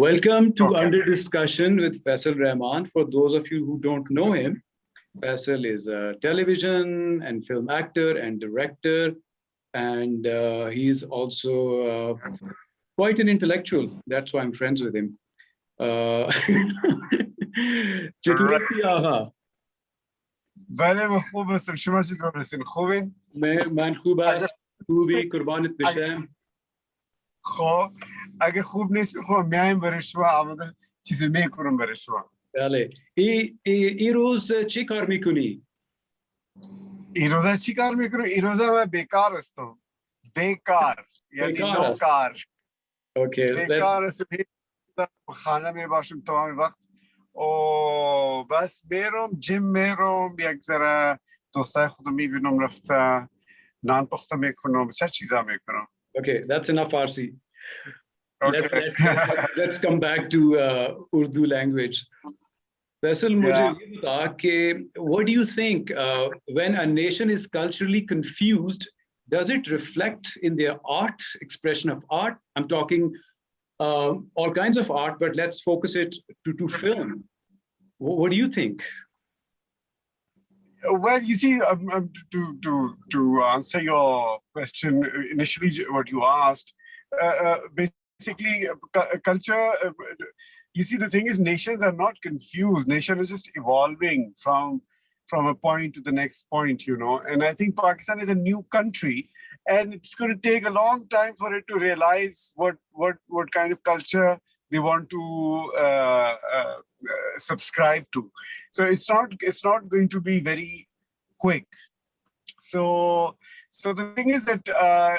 Welcome to Okay. Under Discussion with Faisal Rahman. For those of you who don't know him, Faisal is a television and film actor and director, and he's also quite an intellectual. That's why I'm friends with him. چطوری آقا؟ بله من خوب هستم. شما چطور هستین؟ خوبین؟ من خوب است. خوبی قربانت بشم. خب اگه خوب نیست خب میایم برای شما عمل چیزی میکنم برای شما. بله. این روز چی کار میکنی؟ این روزا چی کار میکنم؟ این روزا من بیکار هستم. بیکار یعنی نو کار. اوکی. بیکار هستم. خانه میباشم تمام وقت. و بس میرم جیم میرم یک ذره دوستای خودم میبینم رفته نان پخته میکنم چه چیزا میکنم. Okay, that's enough Farsi. Okay. Let's come back to Urdu language. Faisal, मुझे ये बता कि what do you think when a nation is culturally confused, does it reflect in their art, expression of art? I'm talking all kinds of art, but let's focus it to film. What do you think? Well, you see, to answer your question initially, what you asked, basically, culture. You see, the thing is, nations are not confused. Nation is just evolving from a point to the next point, you know. And I think Pakistan is a new country, and it's going to take a long time for it to realize what kind of culture they want to subscribe to. So it's not going to be very quick. So the thing is that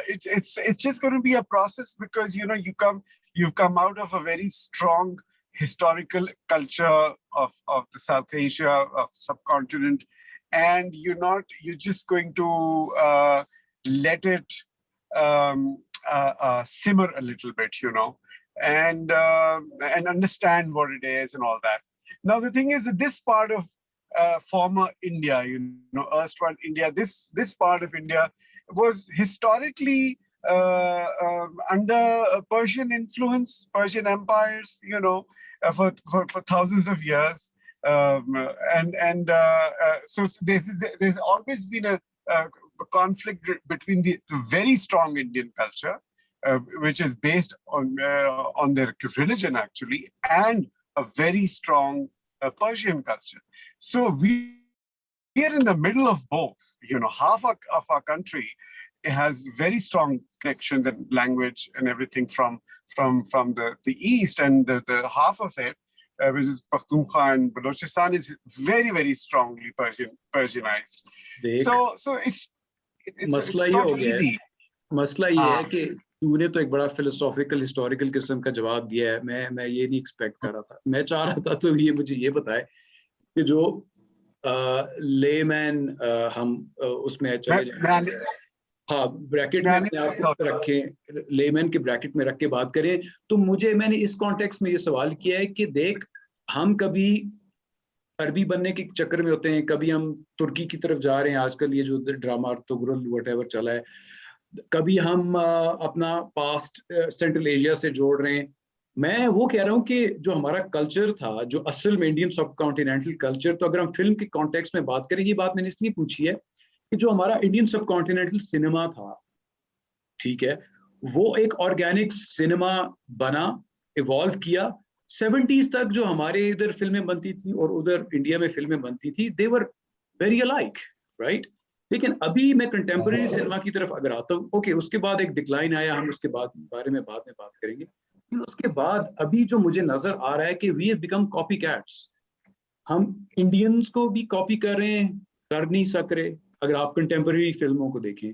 it's just going to be a process because you know you've come out of a very strong historical culture of the South Asia of subcontinent, and you're just going to let it simmer a little bit, you know, and understand what it is and all that. Now the thing is that this part of former India, you know, erstwhile India, this part of India was historically under Persian influence, Persian empires, you know, for thousands of years, so there's always been a conflict between the very strong Indian culture, which is based on their religion actually, and a very strong Persian culture. So we are in the middle of both. You know, half of our country has very strong connections and language and everything from the east, and the half of it, which is Pakhtunkhwa and Balochistan, is very, very strongly Persianized. So it's not easy. मसला ये है कि तूने तो एक बड़ा philosophical historical किस्म का जवाब दिया है. मैं ये नहीं एक्सपेक्ट कर रहा था. मैं चाह रहा था तो ये मुझे ये बताए कि जो लेमैन हम उसमें चले जाएं, हाँ ब्रैकेट में अपने आप को रखें, लेमैन के ब्रैकेट में रख के बात करें, तो मैंने इस कॉन्टेक्स्ट में ये सवाल किया है कि देख, हम कभी अरबी बनने के चक्कर में होते हैं, कभी हम तुर्की की तरफ जा रहे हैं, आजकल ये जो ड्रामा अर्तुगरुल व्हाटएवर चला है, कभी हम अपना पास्ट सेंट्रल एशिया से जोड़ रहे हैं. मैं वो कह रहा हूँ कि जो हमारा कल्चर था, जो असल में इंडियन सब कॉन्टिनेंटल कल्चर, तो अगर हम फिल्म के कॉन्टेक्स्ट में बात करें, ये बात मैंने इसलिए पूछी है कि जो हमारा इंडियन सब कॉन्टिनेंटल सिनेमा था, ठीक है, वो एक ऑर्गेनिक सिनेमा बना, इवॉल्व किया. 70s तक जो हमारे इधर फिल्में बनती थी और उधर इंडिया में फिल्में बनती थी, दे वर वेरी अलाइक, राइट. लेकिन अभी मैं कंटेम्पररी सिनेमा की तरफ अगर आता हूँ, ओके, उसके बाद एक डिक्लाइन आया, हम उसके बारे में बाद में बात करेंगे. लेकिन उसके बाद अभी जो मुझे नजर आ रहा है कि we have become copy cats. हम इंडियंस को भी कॉपी कर रहे हैं, कर नहीं सक रहे. अगर आप कंटेम्पररी फिल्मों को देखें,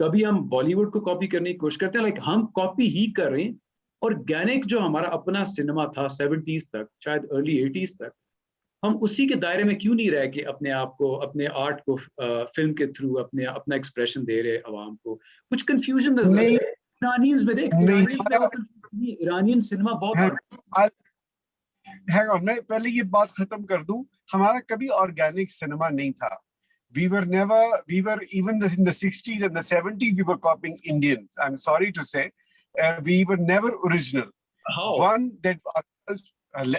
कभी हम बॉलीवुड को कॉपी करने की कोशिश करते हैं, लाइक हम कॉपी ही कर रहे हैं. ऑर्गेनिक जो हमारा अपना सिनेमा था 70s तक, शायद अर्ली 80s तक, हम उसी के दायरे में क्यों नहीं रह के अपने आप को, अपने आर्ट को फिल्म के थ्रू अपना एक्सप्रेशन दे रहे आवाम को? कुछ कंफ्यूजन नजर है. ईरानियंस में देख, ईरानियन सिनेमा बहुत. हैंग ऑन, मैं पहले ये बात खत्म कर दूं. हमारा कभी ऑर्गेनिक सिनेमा नहीं था. We were even in the 60s and the 70s we were copying Indians. I'm sorry to say, we were never original. How? One that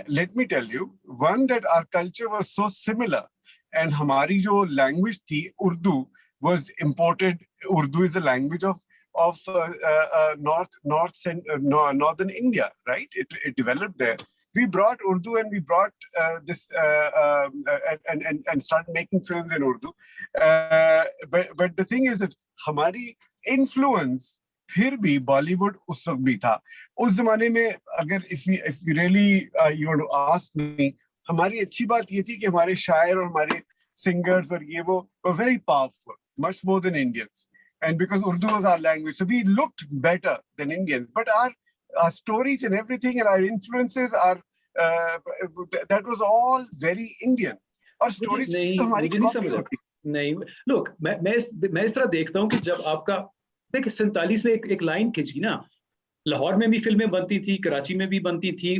let me tell you, one that our culture was so similar, and हमारी जो language थी Urdu was imported. Urdu is a language of northern India, right? It developed there. We brought Urdu and we brought this and started making films in Urdu. But the thing is that हमारी influence फिर भी बॉलीवुड उस वक्त भी था. उस जमाने में अगर if you really you want to ask me, हमारी अच्छी बात ये थी कि हमारे शायर और हमारे singers और ये वो were very powerful, much more than Indians. And because Urdu was our language, so we looked better than Indians. But our stories and everything and our influences are that was all very Indian. और stories तो हमारी copy होती. नहीं, look, मैं इस तरह देखता हूँ कि जब आपका देखिए 47 में एक लाइन खिंची ना, लाहौर में भी फिल्में बनती थी, कराची में भी बनती थी,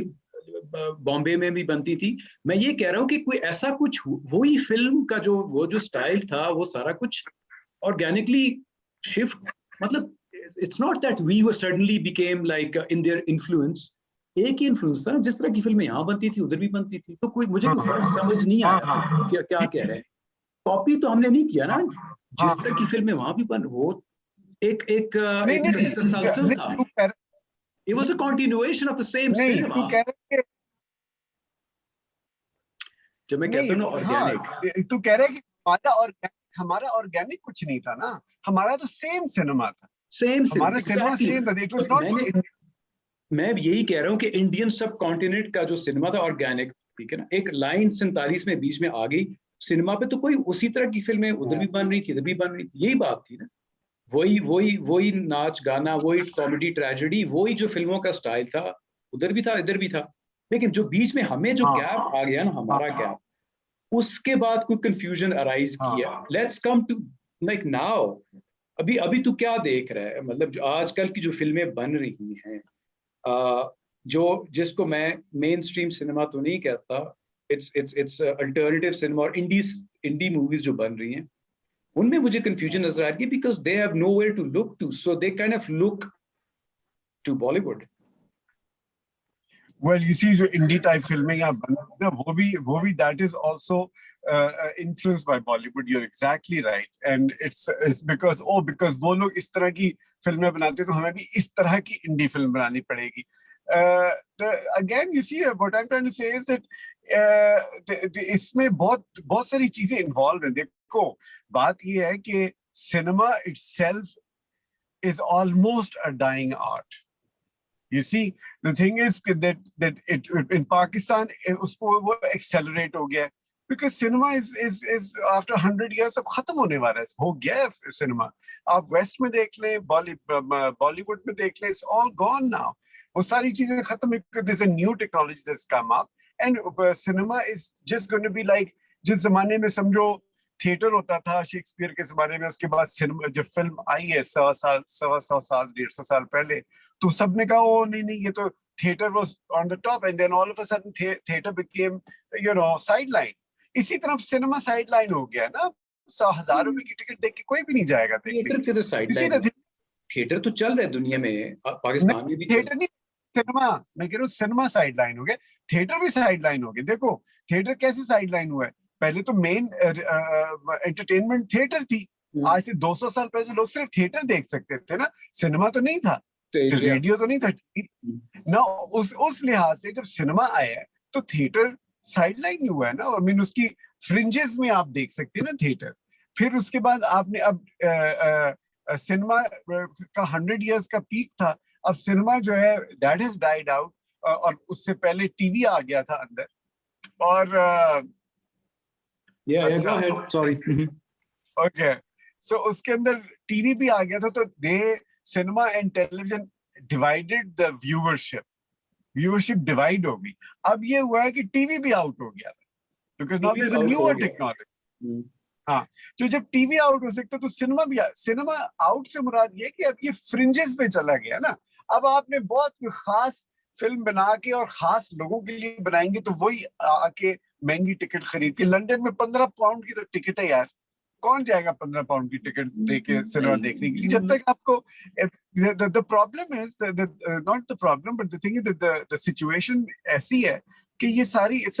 बॉम्बे में भी बनती थी. मैं ये कह रहा हूँ कि कोई ऐसा कुछ वही फिल्म का वो जो स्टाइल था वो सारा कुछ ऑर्गेनिकली शिफ्ट, मतलब it's not that we were suddenly became like in their influence. एक ही इन्फ्लुएंस था, जिस तरह की फिल्में यहाँ बनती थी उधर भी बनती थी. तो कोई मुझे कोई फर्क समझ नहीं आया क्या कह रहे हैं. कॉपी तो हमने नहीं किया ना, जिस तरह की फिल्में वहां भी बन, वो एक तसलसल था. It was a continuation of the same cinema. तू कह रहा है जब मैं कहता हूँ ना ऑर्गेनिक, तू कह रहा है कि हमारा ऑर्गेनिक कुछ नहीं था ना, हमारा तो सेम सिनेमा था. हमारा सिनेमा सेम था. It was not. मैं यही कह रहा हूँ कि इंडियन सब कॉन्टिनेंट का जो सिनेमा था ऑर्गेनिक, ठीक है ना. एक लाइन 47 में बीच में आ गई सिनेमा पे, तो कोई उसी तरह की फिल्में उधर भी बन रही थी, इधर भी बन रही थी. यही बात थी ना. वही नाच गाना, वही कॉमेडी ट्रेजेडी, वही जो फिल्मों का स्टाइल था उधर भी था इधर भी था. लेकिन जो बीच में हमें जो गैप आ गया ना, हमारा गैप, उसके बाद कोई कंफ्यूजन अराइज किया. Let's come to like now. अभी तू क्या देख रहा है, मतलब जो आजकल की जो फिल्में बन रही हैं, जो जिसको मैं मेन स्ट्रीम सिनेमा तो नहीं कहता, इट्स अल्टरनेटिव सिनेमा और इंडी मूवीज जो बन रही हैं, उनमें मुझे कंफ्यूजन नजर आ रही है, because they have nowhere to look to, so they kind of look to Bollywood. Well, you see, जो इंडी टाइप फिल्में यहाँ बन रही है ना, वो भी that is also influenced by Bollywood. You're exactly right, and it's because वो लोग इस तरह की फिल्में बनाते हैं, तो हमें भी इस तरह की इंडी फिल्म बनानी पड़ेगी. Again, you see, what I'm trying to say is that इसमें बहुत सारी चीजें इन्वॉल्व हैं. देखो, बात ये है कि cinema itself is almost a dying art. You see, the thing is that it in Pakistan उसको वो accelerate हो गया, because cinema is after 100 years अब खत्म होने वाला है, हो गया है cinema. आप वेस्ट में देख लें, बॉलीवुड में देख लें, it's all gone now. वो सारी चीजें खत्म. There's a new technology that's come up, and cinema is just going to be like, जिस जमाने में समझो थिएटर होता था शेक्सपियर के जमाने में, उसके बाद सिनेमा जब फिल्म आई है 100 साल 150 साल पहले, तो सबने कहा ओ नहीं ये तो theatre was on the top, and then all of a sudden theatre became sideline. इसी तरह सिनेमा साइडलाइन हो गया ना. 1,000 रुपए की टिकट देख के कोई भी नहीं जाएगा थिएटर के. तो साइडलाइन थिएटर तो चल रहा है दुनिया में, पाकिस्तान में भी. थिएटर नहीं, सिनेमा, मैं कह रहा हूँ सिनेमा साइडलाइन हो गया, थिएटर भी साइडलाइन हो गया. देखो थिएटर कैसे साइडलाइन हुआ है. पहले तो मेन एंटरटेनमेंट थिएटर थी. आज से 200 साल पहले लोग सिर्फ थिएटर देख सकते थे ना, सिनेमा तो नहीं था, रेडियो तो नहीं था ना. उस लिहाज से जब सिनेमा आया तो थिएटर साइडलाइन हुआ है ना. आई मीन उसकी फ्रिंजेस में आप देख सकते हैं ना थिएटर. फिर उसके बाद आपने अब सिनेमा का 100 इयर्स का पीक था. अब सिनेमा जो है दैट हैज डाइड आउट, और उससे पहले टीवी आ गया था अंदर. और go ahead. Sorry. Okay. So उसके अंदर टीवी भी आ गया था, तो cinema and television divided the viewership divide हो गई. अब ये हुआ है कि टीवी भी आउट हो गया, because now there is a newer technology. हाँ, तो जब टीवी आउट हो सकता तो सिनेमा आउट से मुराद ये कि अब ये फ्रिंजेस पे चला गया ना. अब आपने बहुत खास फिल्म बना के और खास लोगों के लिए बनाएंगे, तो वही आके महंगी टिकट खरीद के. लंदन में 15 पाउंड की तो टिकट है यार. कौन जाएगा 15 पाउंड की टिकट देके सिनेमा देखने के लिए? जब तक आपको the problem is not the problem but the thing is that the situation ऐसी है कि ये सारी it's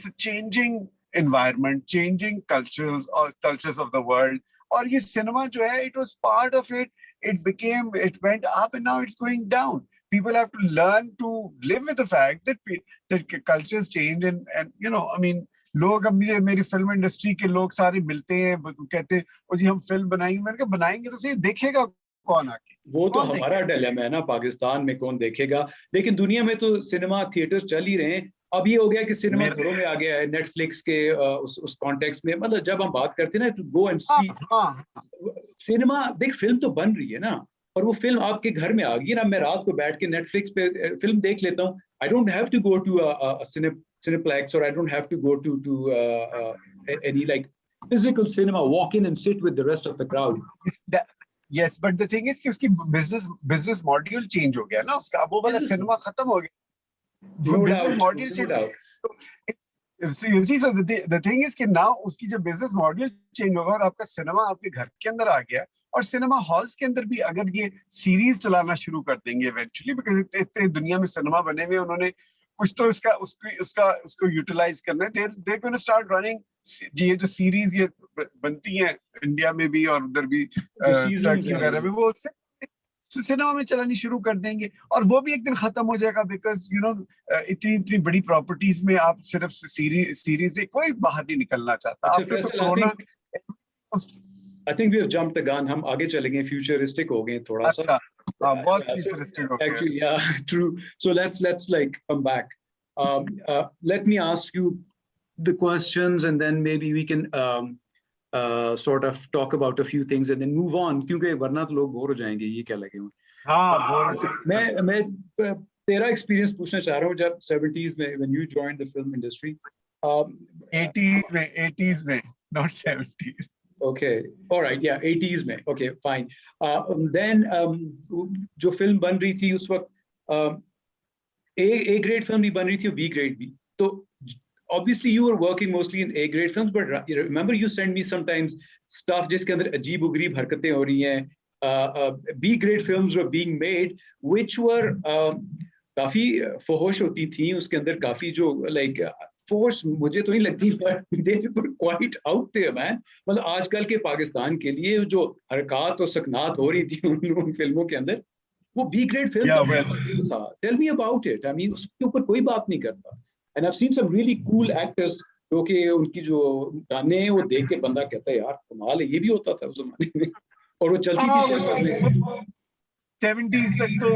a changing environment, changing cultures of the world. और ये सिनेमा जो है, it was part of it. It went up and now it's going down. People have to learn to live with the fact that cultures change and you know, I mean, लोग अब मेरी film industry के लोग सारे मिलते हैं, कहते हैं ओ जी हम फिल्म बनाएंगे। मैंने कहा बनाएंगे तो सही, देखेगा कौन आके? वो तो हमारा डिलेमा है ना, पाकिस्तान में कौन देखेगा, लेकिन दुनिया में तो सिनेमा थिएटर्स चल ही रहे हैं। अब ये हो गया कि सिनेमा घरों में आ गया है, नेटफ्लिक्स के उस कॉन्टेक्स्ट में। मतलब जब हम बात करते हैं ना to go and see cinema, देख फिल्म तो बन रही है ना, और वो फिल्म आपके घर में आ गई ना। मैं रात को बैठ के नेटफ्लिक्स पे फिल्म देख लेता हूँ। I don't have to go to Cineplex, or I don't have to go to any like physical cinema, walk in and sit with the rest of the crowd. Yes, but the thing is कि उसकी business model change हो गया ना उसका, वो वाला cinema खत्म हो गया। No business doubt, model no change. doubt. So you see, so the thing is कि now उसकी जो business model change होगा और आपका सिनेमा आपके घर के अंदर आ गया, और सिनेमा हॉल्स के अंदर भी अगर ये सीरीज चलाना शुरू कर देंगे इवेंचुअली, बिकॉज इतने दुनिया में सिनेमा बने हुए, उन्होंने कुछ तो उसको यूटिलाइज करना है। दे गोना स्टार्ट रनिंग ये जो सीरीज ये बनती हैं इंडिया में भी और उधर भी टर्की वगैरह में, वो सिनेमा में चलानी शुरू कर देंगे, और वो भी एक दिन खत्म हो जाएगा। बिकॉज यू नो इतनी बड़ी प्रॉपर्टीज में आप सिर्फ सीरीज में कोई बाहर नहीं निकलना चाहता। After corona I think we have jumped the gun. हम आगे चलेंगे, फ्यूचरिस्टिक हो गए थोड़ा सा। बहुत फ्यूचरिस्टिक हो गए। Actually, yeah, true. So let's like come back. Let me ask you the questions, and then maybe we can sort of talk about a few things and then move on. क्योंकि वरना तो लोग bore हो जाएंगे, ये क्या लगे हुए। हाँ, मैं तेरा एक्सपीरियंस पूछना चाह रहा हूँ। जब 70s में when you joined the film industry, 80s में, not 70s. Okay, all right, yeah, 80s में, okay, fine. Then जो फिल्म बन रही थी उस वक्त A grade फिल्म भी बन रही थी और B grade भी। तो obviously you were working mostly in A grade films, but remember you send me sometimes stuff जिसके अंदर अजीब-ओ-गरीब हरकतें हो रही हैं। B grade films were being made which were काफी फहोश होती थी, उसके अंदर काफी जो like फोर्स मुझे तो नहीं लगती, they were quite out there, man. मतलब आजकल के पाकिस्तान के लिए जो हरकत और सकनात हो रही थी उन फिल्मों के अंदर, वो बी ग्रेड फिल्म था। Tell me about it. I mean, उसके ऊपर कोई बात नहीं करता। And I've seen some really cool actors जो कि उनकी जो गाने हैं वो देख के बंदा कहता है यार कमाल है, ये भी होता था उस जमाने में, और वो चलती थी 70s तक तो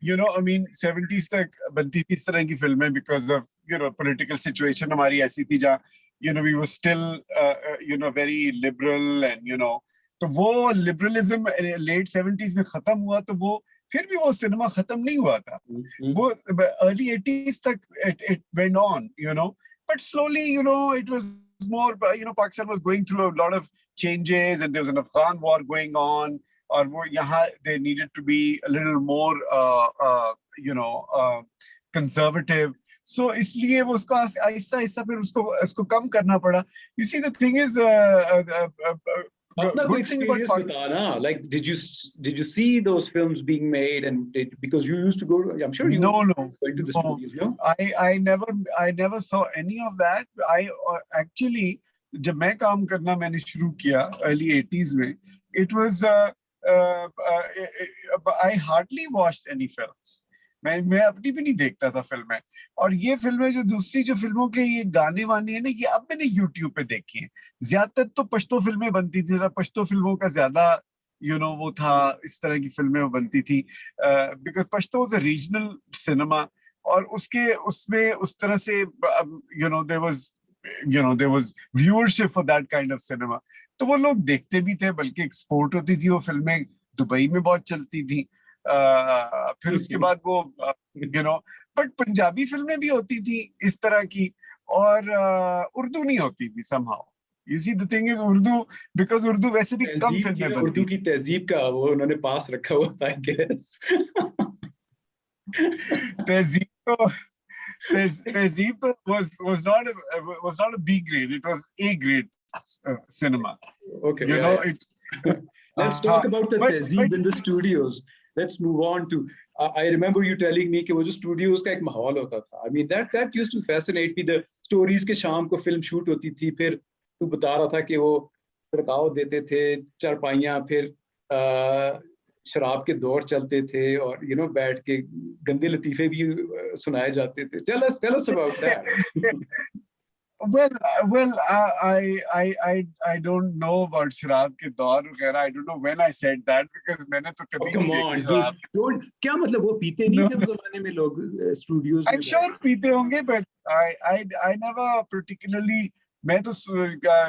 you know, I mean, 70s तक बनती थी इस तरह की फिल्में because of, you know, political situation हमारी ऐसी थी जहाँ, you know, we were still, you know, very liberal and, you know, तो वो liberalism late 70s में खत्म हुआ, तो वो फिर भी वो सिनेमा खत्म नहीं हुआ था। वो early 80s तक it went on, you know, but slowly, you know, it was more, you know, Pakistan was going through a lot of changes and there was an Afghan war going on. और वो यहाँ they needed to be a little more you know conservative, so इसलिए वो उसको आहिस्ता फिर उसको कम करना पड़ा। You see, the thing is अपना कोई experience बताना, like did you see those films being made, and because you used to go to, I'm sure you went to the studios, no? I never saw any of that. I actually जब मैं काम करना मैंने शुरू किया early 80s में, it was I hardly watched any films. मैं अपनी भी नहीं देखता था फिल्में, और ये फिल्में जो दूसरी जो फिल्मों के ये गाने वाने हैं ना, ये अब मैंने YouTube पे देखी हैं। ज्यादातर तो पश्तो फिल्में बनती थी, पश्तो फिल्मों का ज्यादा you know वो था, इस तरह की फिल्में वो बनती थी because Pashto was a regional cinema, और उसमें उस तरह से you know there was viewership for that kind of cinema, तो वो लोग देखते भी थे, बल्कि एक्सपोर्ट होती थी वो फिल्में, दुबई में बहुत चलती थी। फिर उसके बाद वो you know, बट पंजाबी फिल्में भी होती थी इस तरह की, और उर्दू नहीं होती थी somehow. You see, the thing is Urdu, because Urdu वैसे भी कम फिल्में बनती, उर्दू की तहजीब का वो उन्होंने पास रखा हुआ था, I guess. तहजीब was not a B grade, it was A grade cinema. Okay, you know it. Let's talk about the but tehzeeb in the studios. Let's move on to. I remember you telling me कि वो जो studios का एक माहौल होता था. I mean that used to fascinate me. The stories के शाम को film shoot होती थी. फिर तू बता रहा था कि वो खड़काव देते थे, चारपाइयाँ, फिर शराब के दौर चलते थे और बैठ के गंदे लतीफे भी सुनाए जाते थे. Tell us about that. Well, I don't know about शराब के दौर वगैरह. I don't know when I said that because मैंने तो कभी नहीं देखी शराब. क्या मतलब वो पीते नहीं थे उस जमाने में लोग स्टूडियोज में? I'm sure पीते होंगे, but I never particularly. मैं तो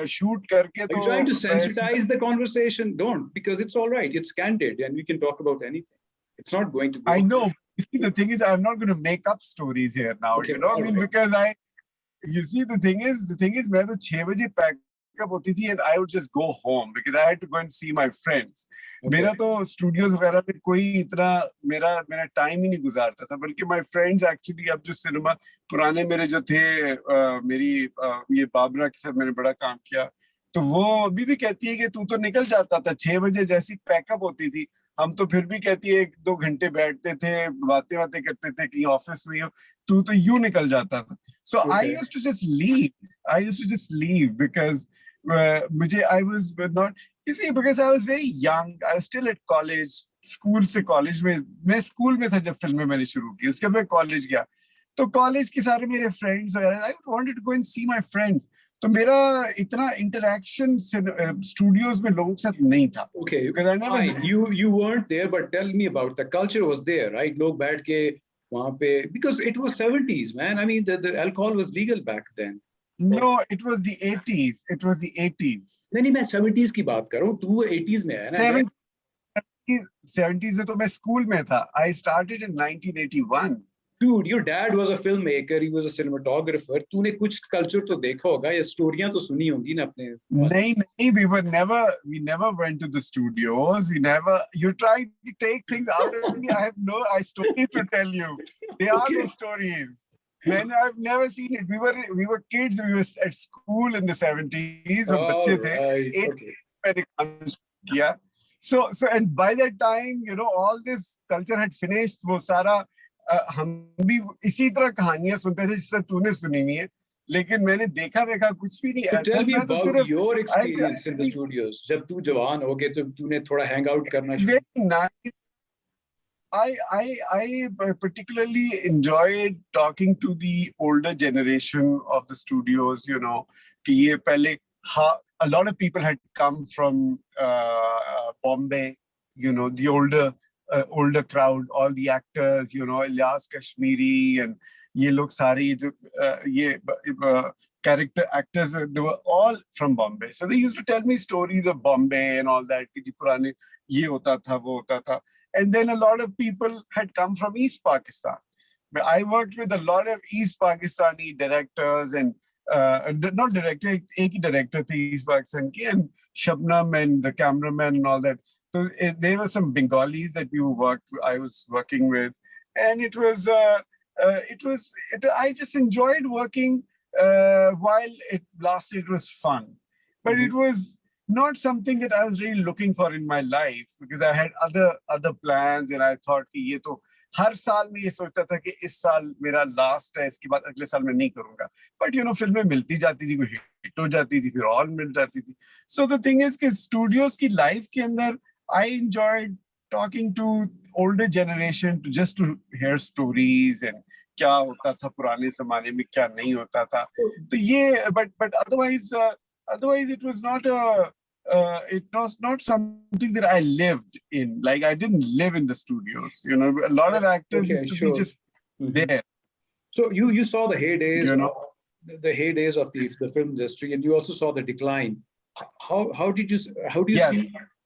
shoot करके तो. Are you trying to sensitize the conversation? Don't, because it's all right. It's candid and we can talk about anything. It's not going to. I know. You see, the thing is, I'm not going to make up stories here now. Okay, I mean, because you see, the thing is, मैं तो 6 बजे pack up होती थी and I would just go home because I had to go and see my friends. मेरा तो studios वगैरह में कोई इतना मेरा time ही नहीं गुजारता था, बल्कि my friends actually अब जो cinema पुराने मेरे जो थे मेरी ये बाबरा के साथ मैंने बड़ा काम किया, तो वो अभी भी कहती है कि तू तो निकल जाता था 6 बजे जैसी पैकअप होती थी, हम तो फिर भी कहती है 1-2 घंटे बैठते थे, बातें करते थे कहीं ऑफिस में, तू तो यूं निकल जाता था. So I used to just leave because I was not, you see, because I was very young. I was still at college. School से कॉलेज में, मैं स्कूल में था जब फिल्में मैंने शुरू की, उसके बाद मैं कॉलेज गया, तो कॉलेज के सारे मेरे फ्रेंड्स वगैरह, I wanted to go and see my friends. तो मेरा इतना इंटरेक्शन स्टूडियोज में लोगों के साथ नहीं था. Okay, fine. You weren't there, but tell me about the culture was there, right? लोग बैठ के वहाँ पे, because it was 70s, man. I mean, the alcohol was legal back then. No, it was the 80s. It was the 80s. नहीं, मैं 70s की बात कर रहा हूँ. तू 80s में है ना? 70s में तो मैं स्कूल में था. I started in 1981. Dude, your dad was a filmmaker. He was a cinematographer. तूने कुछ कल्चर तो देखा होगा, या स्टोरियां तो सुनी होंगी ना अपने? नहीं, we never went to the studios. You're trying to take things out of me. I have no stories to tell you. They are the stories. Man, I've never seen it. We were kids. We were at school in the 70s. हम बच्चे थे. Yeah. So and by that time, all this culture had finished. वो सारा हम भी इसी तरह कहानियां सुनते थे जिस तरह तूने सुनी हुई है, लेकिन मैंने देखा कुछ भी नहीं. Tell me about your experience in the studios. जब तू जवान हो गए तो तूने थोड़ा hang out करना शुरू. I particularly enjoyed talking to the older generation of the studios. कि ये पहले a lot of people had come from Bombay. The older crowd, all the actors, Ilyas Kashmiri and ये लोग सारी जो ये character actors, they were all from Bombay. So they used to tell me stories of Bombay and all that. कि जी पुराने ये होता था, वो होता था. And then a lot of people had come from East Pakistan. But I worked with a lot of East Pakistani directors and not director, एक ही director थे East Pakistan की, and Shabnam and the cameraman and all that. So there were some Bengalis that I was working with, and it was I just enjoyed working while it lasted. It was fun, but it was not something that I was really looking for in my life because I had other plans, and I thought कि ये तो हर साल में ये सोचता था कि इस साल मेरा लास्ट है, इसके बाद अगले साल मैं नहीं करूंगा. But फिल्में मिलती जाती थी, कोई हिट हो जाती थी, फिर और मिल जाती थी. So the thing is कि स्टूडियोज की लाइफ के अंदर I enjoyed talking to older generation just to hear stories and क्या होता था पुराने ज़माने में, क्या नहीं होता था. तो ये but otherwise it was not something that I lived in. Like I didn't live in the studios. A lot of actors used to be just there. So you saw the heydays, the heydays of the film industry, and you also saw the decline. How do you see?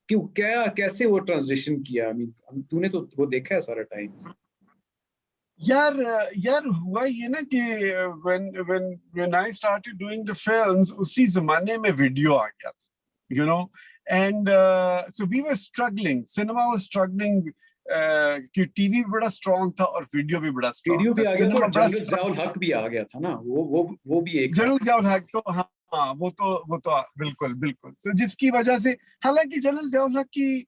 कैसे वो transition किया? तूने तो वो देखा है सारा time. यार हुआ ये ना कि when I started doing the films, उसी जमाने में वीडियो आ गया था, and so we were struggling. Cinema was struggling कि टीवी भी बड़ा स्ट्रॉन्ग था और वीडियो भी बड़ा स्ट्रॉन्ग था. वीडियो भी आ गया था, जनरल ज़ियाउल हक भी आ गया था ना, वो भी एक जनरल ज़ियाउल हक तो हाँ वो तो बिल्कुल बिल्कुल। तो जिसकी वजह से हालांकि जनरल ज़िया-उल हक की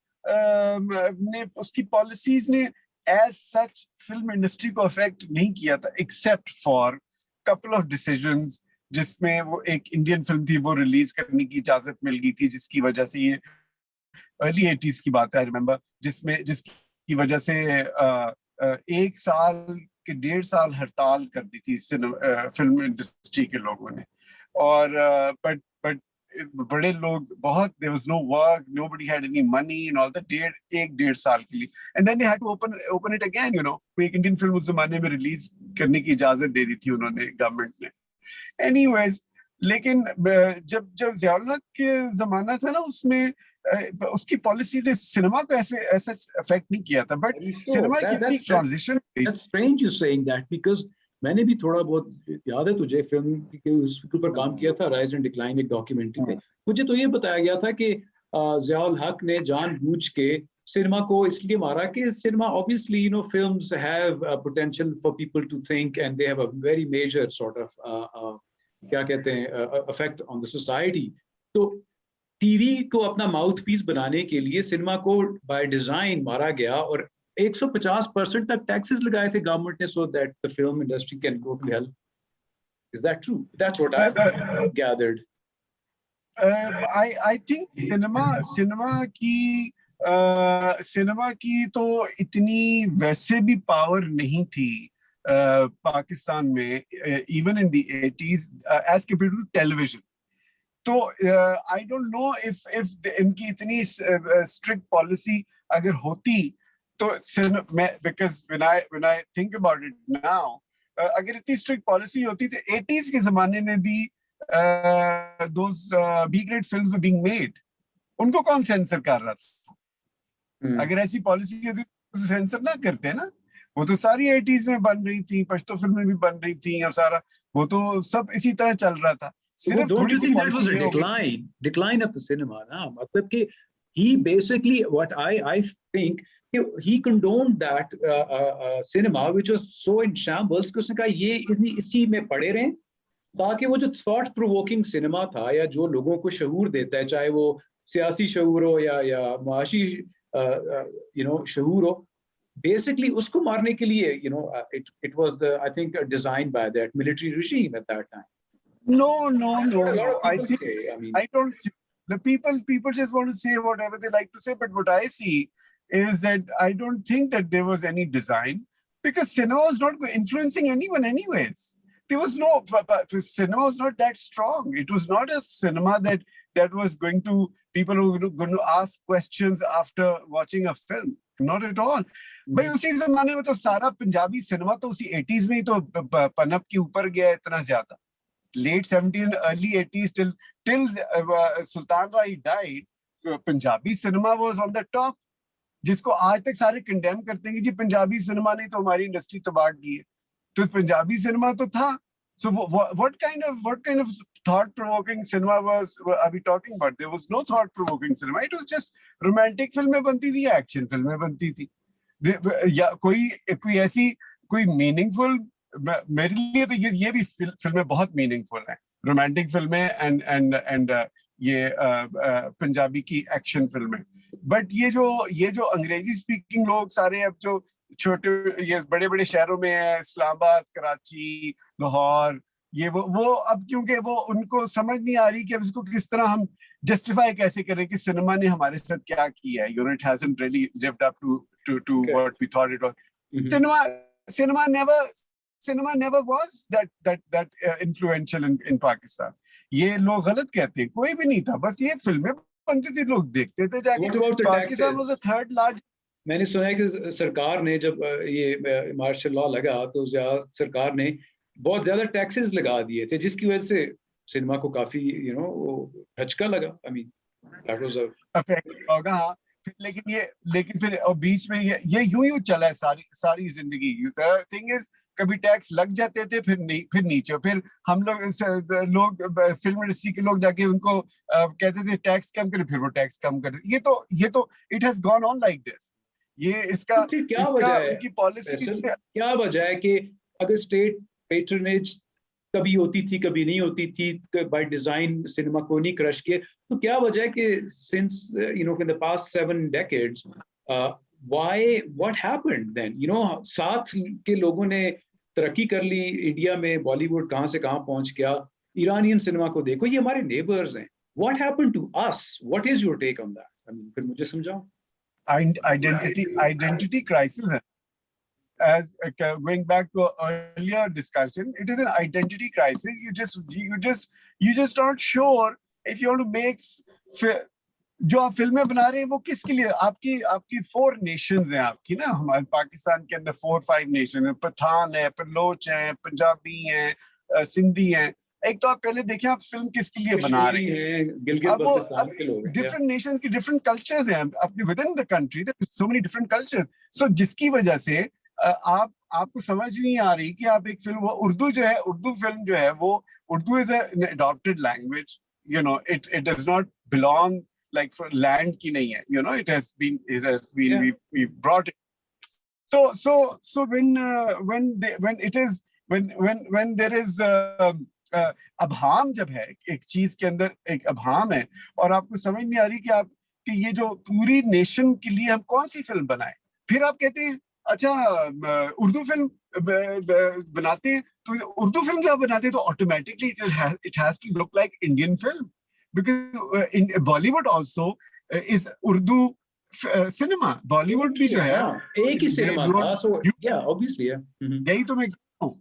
ने उसकी पॉलिसीज ने एज सच फिल्म इंडस्ट्री को अफेक्ट नहीं किया था, except for couple of decisions, जिसमें वो एक इंडियन फिल्म थी वो रिलीज करने की इजाजत मिल गई थी, जिसकी वजह से ये अर्ली 80s की बात है, आई रिमेम्बर, जिसकी वजह से एक साल के 1.5 साल हड़ताल कर दी थी फिल्म इंडस्ट्री के लोगों ने। और बट बड़े लोग बहुत, there was no work, nobody had any money and all that, 1.5 साल के लिए, and then they had to open it again, you know। एक इंडियन फिल्म उस जमाने में रिलीज करने की इजाजत दे दी थी उन्होंने, गवर्नमेंट ने। एनीवेज, लेकिन जब ज़िया-उल हक के जमाना था ना, उसमें उसकी पॉलिसी ने सिनेमा को ऐसे अफेक्ट नहीं किया था, बट सिनेमा की इतनी transition. That's strange you saying that, because मैंने भी थोड़ा बहुत याद है तुझे फिल्म के उसके ऊपर काम किया था, राइज एंड डिक्लाइन एक डॉक्यूमेंट्री पे। मुझे तो ये बताया गया था कि ज़िया-उल हक ने जानबूझ के सिनेमा को इसलिए मारा कि cinema obviously you know films have potential for people to think and they have a very major sort of क्या कहते हैं इफेक्ट ऑन द सोसाइटी। तो टीवी को अपना माउथ पीस बनाने के लिए सिनेमा को बाय डिजाइन मारा गया और 150% तक टैक्सेस लगाए थे गवर्नमेंट ने, so that the film industry can go to help. Is that true? That's what I have gathered. I think cinema की तो इतनी वैसे भी पावर नहीं थी पाकिस्तान में, even in the 80s as compared to television. तो आई डोंट नो इफ इनकी इतनी स्ट्रिक्ट पॉलिसी अगर होती तो because when I think about it now, अगर इतनी स्ट्रिक्ट पॉलिसी होती तो 80s के जमाने में भी those B grade films were being made, उनको कौन सेंसर कर रहा था? अगर ऐसी पॉलिसी होती तो सेंसर ना करते ना। वो तो सारी 80s में बन रही थी, पश्तो फिल्में भी बन रही थी और सारा वो तो सब इसी तरह चल रहा था। सिर्फ थोड़ी सी policy decline of the cinema ना, मतलब कि he basically what I think he condoned that cinema which was so in shambles कि उसने कहा ये इसी में पड़े रहें, ताकि वो जो थॉट प्रोवोकिंग सिनेमा था या जो लोगों को शऊर देता है, चाहे वो सियासी शऊर हो या माशी यू नो शऊर हो, बेसिकली उसको मारने के लिए you know it was the I think design by that military regime at that time. No. I don't. The people just want to say whatever they like to say, but what I see is that I don't think that there was any design, because cinema was not influencing anyone anyways. There was no cinema was not that strong. It was not a cinema that was going to people who were going to ask questions after watching a film. Not at all. भाई उसी जमाने में तो सारा Punjabi cinema तो उसी 80s में ही तो पनप के ऊपर गया इतना ज्यादा। Late 70s, early 80s till Sultan Rai died, Punjabi cinema was on the top, जिसको आज तक सारे कंडेम करते हैं कि जी पंजाबी सिनेमा ने तो हमारी इंडस्ट्री तबाह की है। तो पंजाबी सिनेमा तो था। So what kind of thought-provoking cinema are we talking about? There was no thought-provoking cinema. It was just romantic फिल्में बनती थी, एक्शन फिल्में बनती थी, या कोई ऐसी कोई मीनिंगफुल। मेरे लिए तो ये भी फिल्में बहुत मीनिंगफुल हैं, रोमांटिक फिल्में एंड ये पंजाबी की एक्शन फिल्में। बट ये जो अंग्रेजी स्पीकिंग लोग सारे अब जो छोटे ये बड़े बड़े शहरों में है, इस्लामाबाद, कराची, लाहौर, ये वो अब क्योंकि वो उनको समझ नहीं आ रही कि अब इसको किस तरह हम जस्टिफाई कैसे करें कि सिनेमा ने हमारे साथ क्या किया है। Unit hasn't really lived up to what we thought it was. Cinema never was that influential in Pakistan. ये लोग गलत कहते हैं, कोई भी नहीं था, बस ये फिल्में बनती थी, लोग देखते थे जाके। Pakistan was the third largest. मैंने सुना है कि सरकार ने जब ये मार्शल लॉ लगा तो सरकार ने बहुत ज्यादा टैक्सेस लगा दिए थे, जिसकी वजह से सिनेमा को काफी यू नो झटका लगा। I mean that was a affect होगा। हाँ, लेकिन फिर और बीच में ये यूं चला है सारी जिंदगी। द थिंग इज कभी टैक्स लग जाते थे, फिर नीचे, फिर हम लोग फिल्म इंडस्ट्री के लोग जाके उनको कहते थे टैक्स कम करें, फिर वो टैक्स कम कर। ये तो it has gone on like this. ये इसका क्या वजह है उनकी पॉलिसी क्या वजह है कि अगर स्टेट पेट्रोनेज कभी होती थी कभी नहीं होती थी, बाय डिजाइन सिनेमा को नहीं क्रश किए, तो क्या वजह है कि since in the past 7 decades why what happened then, साथ के लोगों ने तरक्की कर ली, इंडिया में बॉलीवुड कहाँ से कहाँ पहुंच गया, ईरानियन सिनेमा को देखो, ये हमारे नेबर्स हैं, what happened to us, what is your take on that, फिर मुझे समझाओ। Identity crisis है. As going back to earlier discussion, it is an identity crisis. You just not sure if you want to make जो आप फिल्में बना रहे हैं वो किसके लिए, आपकी 4 nations हैं आपकी ना, हमारे पाकिस्तान के अंदर 4-5 नेशन है, पठान है, बलोच हैं, पंजाबी हैं, सिंधी हैं. एक तो आप पहले देखिए आप फिल्म किसके लिए बना रहे हैं, अब वो डिफरेंट नेशंस की डिफरेंट कल्चर्स हैं अपने within the country, so many different cultures. So जिसकी वजह से आपको समझ नहीं आ रही कि आप एक फिल्म, वो उर्दू जो है, उर्दू फिल्म जो है वो, Urdu is an adopted language, it does not belong like for land की नहीं है, it has been yeah. we brought it. So when there is अभाम जब है एक चीज के अंदर, एक अभाम है और आपको समझ नहीं आ रही कि ये जो पूरी नेशन के लिए हम कौन सी फिल्म बनाएं, फिर आप कहते हैं अच्छा उर्दू फिल्म बनाते हैं, तो उर्दू फिल्म जब बनाते हैं तो automatically it has to look like Indian film, because in Bollywood also is Urdu cinema. Bollywood भी जो है एक ही सिनेमा था, सो या ऑब्वियसली है, यही तो मैं कहता हूं.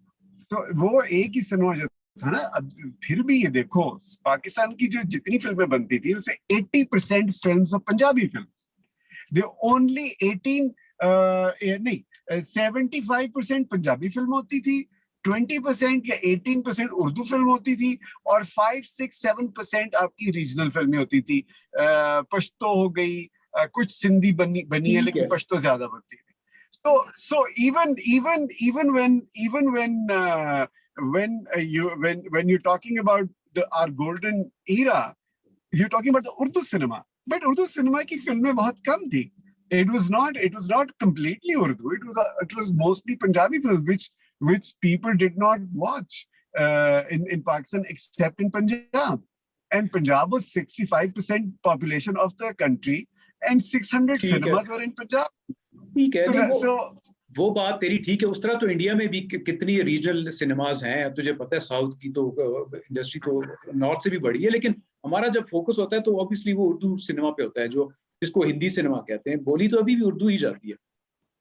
तो वो एक ही सिनेमा जो था ना, अब फिर भी ये देखो पाकिस्तान की जो जितनी फिल्में बनती थी उससे 80% फिल्म्स और Punjabi films, they only 75% Punjabi film होती थी, 20% या 18% उर्दू फिल्म होती थी, और 5-6-7% आपकी रीजनल फिल्में होती थी. पश्तो हो गई, कुछ सिंधी बनी है लेकिन पश्तो ज्यादा बनती थी. So even when you're talking about our golden era, you're talking about the Urdu cinema. But Urdu cinema की फिल्में बहुत कम थी. It was not completely Urdu. It was mostly Punjabi films, which people did not watch in Pakistan except in Punjab. And Punjab was 65% population of the country, and 600 cinemas were in Punjab. ठीक है, वो बात तेरी ठीक है. उस तरह तो इंडिया में भी कितनी रीजनल सिनेमाज हैं, तुझे पता है साउथ की तो इंडस्ट्री तो नॉर्थ से भी बड़ी है, लेकिन हमारा जब फोकस होता है तो ऑब्वियसली वो उर्दू सिनेमा पे होता है, जो जिसको हिंदी सिनेमा कहते हैं. बोली तो अभी भी उर्दू ही जाती है.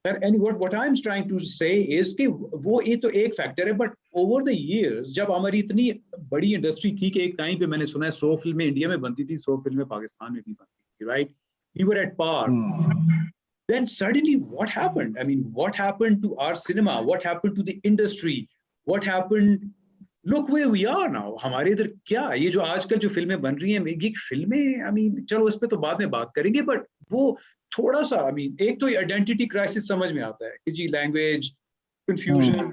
And what I am trying to say is कि वो ये तो एक फैक्टर है, बट ओवर द इयर्स जब हमारी इतनी बड़ी इंडस्ट्री थी कि एक टाइम पे मैंने सुना है 100 फिल्में इंडिया में बनती थी, 100 फिल्में पाकिस्तान में भी बनती थी, right? We were at par. Then suddenly what happened? I mean, what happened to our cinema? What happened to the industry? What happened? Look where we are now. हमारे इधर क्या ये जो आजकल जो फिल्में बन रही हैं, ये फिल्में, I mean, चलो इस पे तो बाद में बात करेंगे, बट वो थोड़ा सा, I mean, एक तो आइडेंटिटी क्राइसिस समझ में आता है कि जी लैंग्वेज कंफ्यूजन,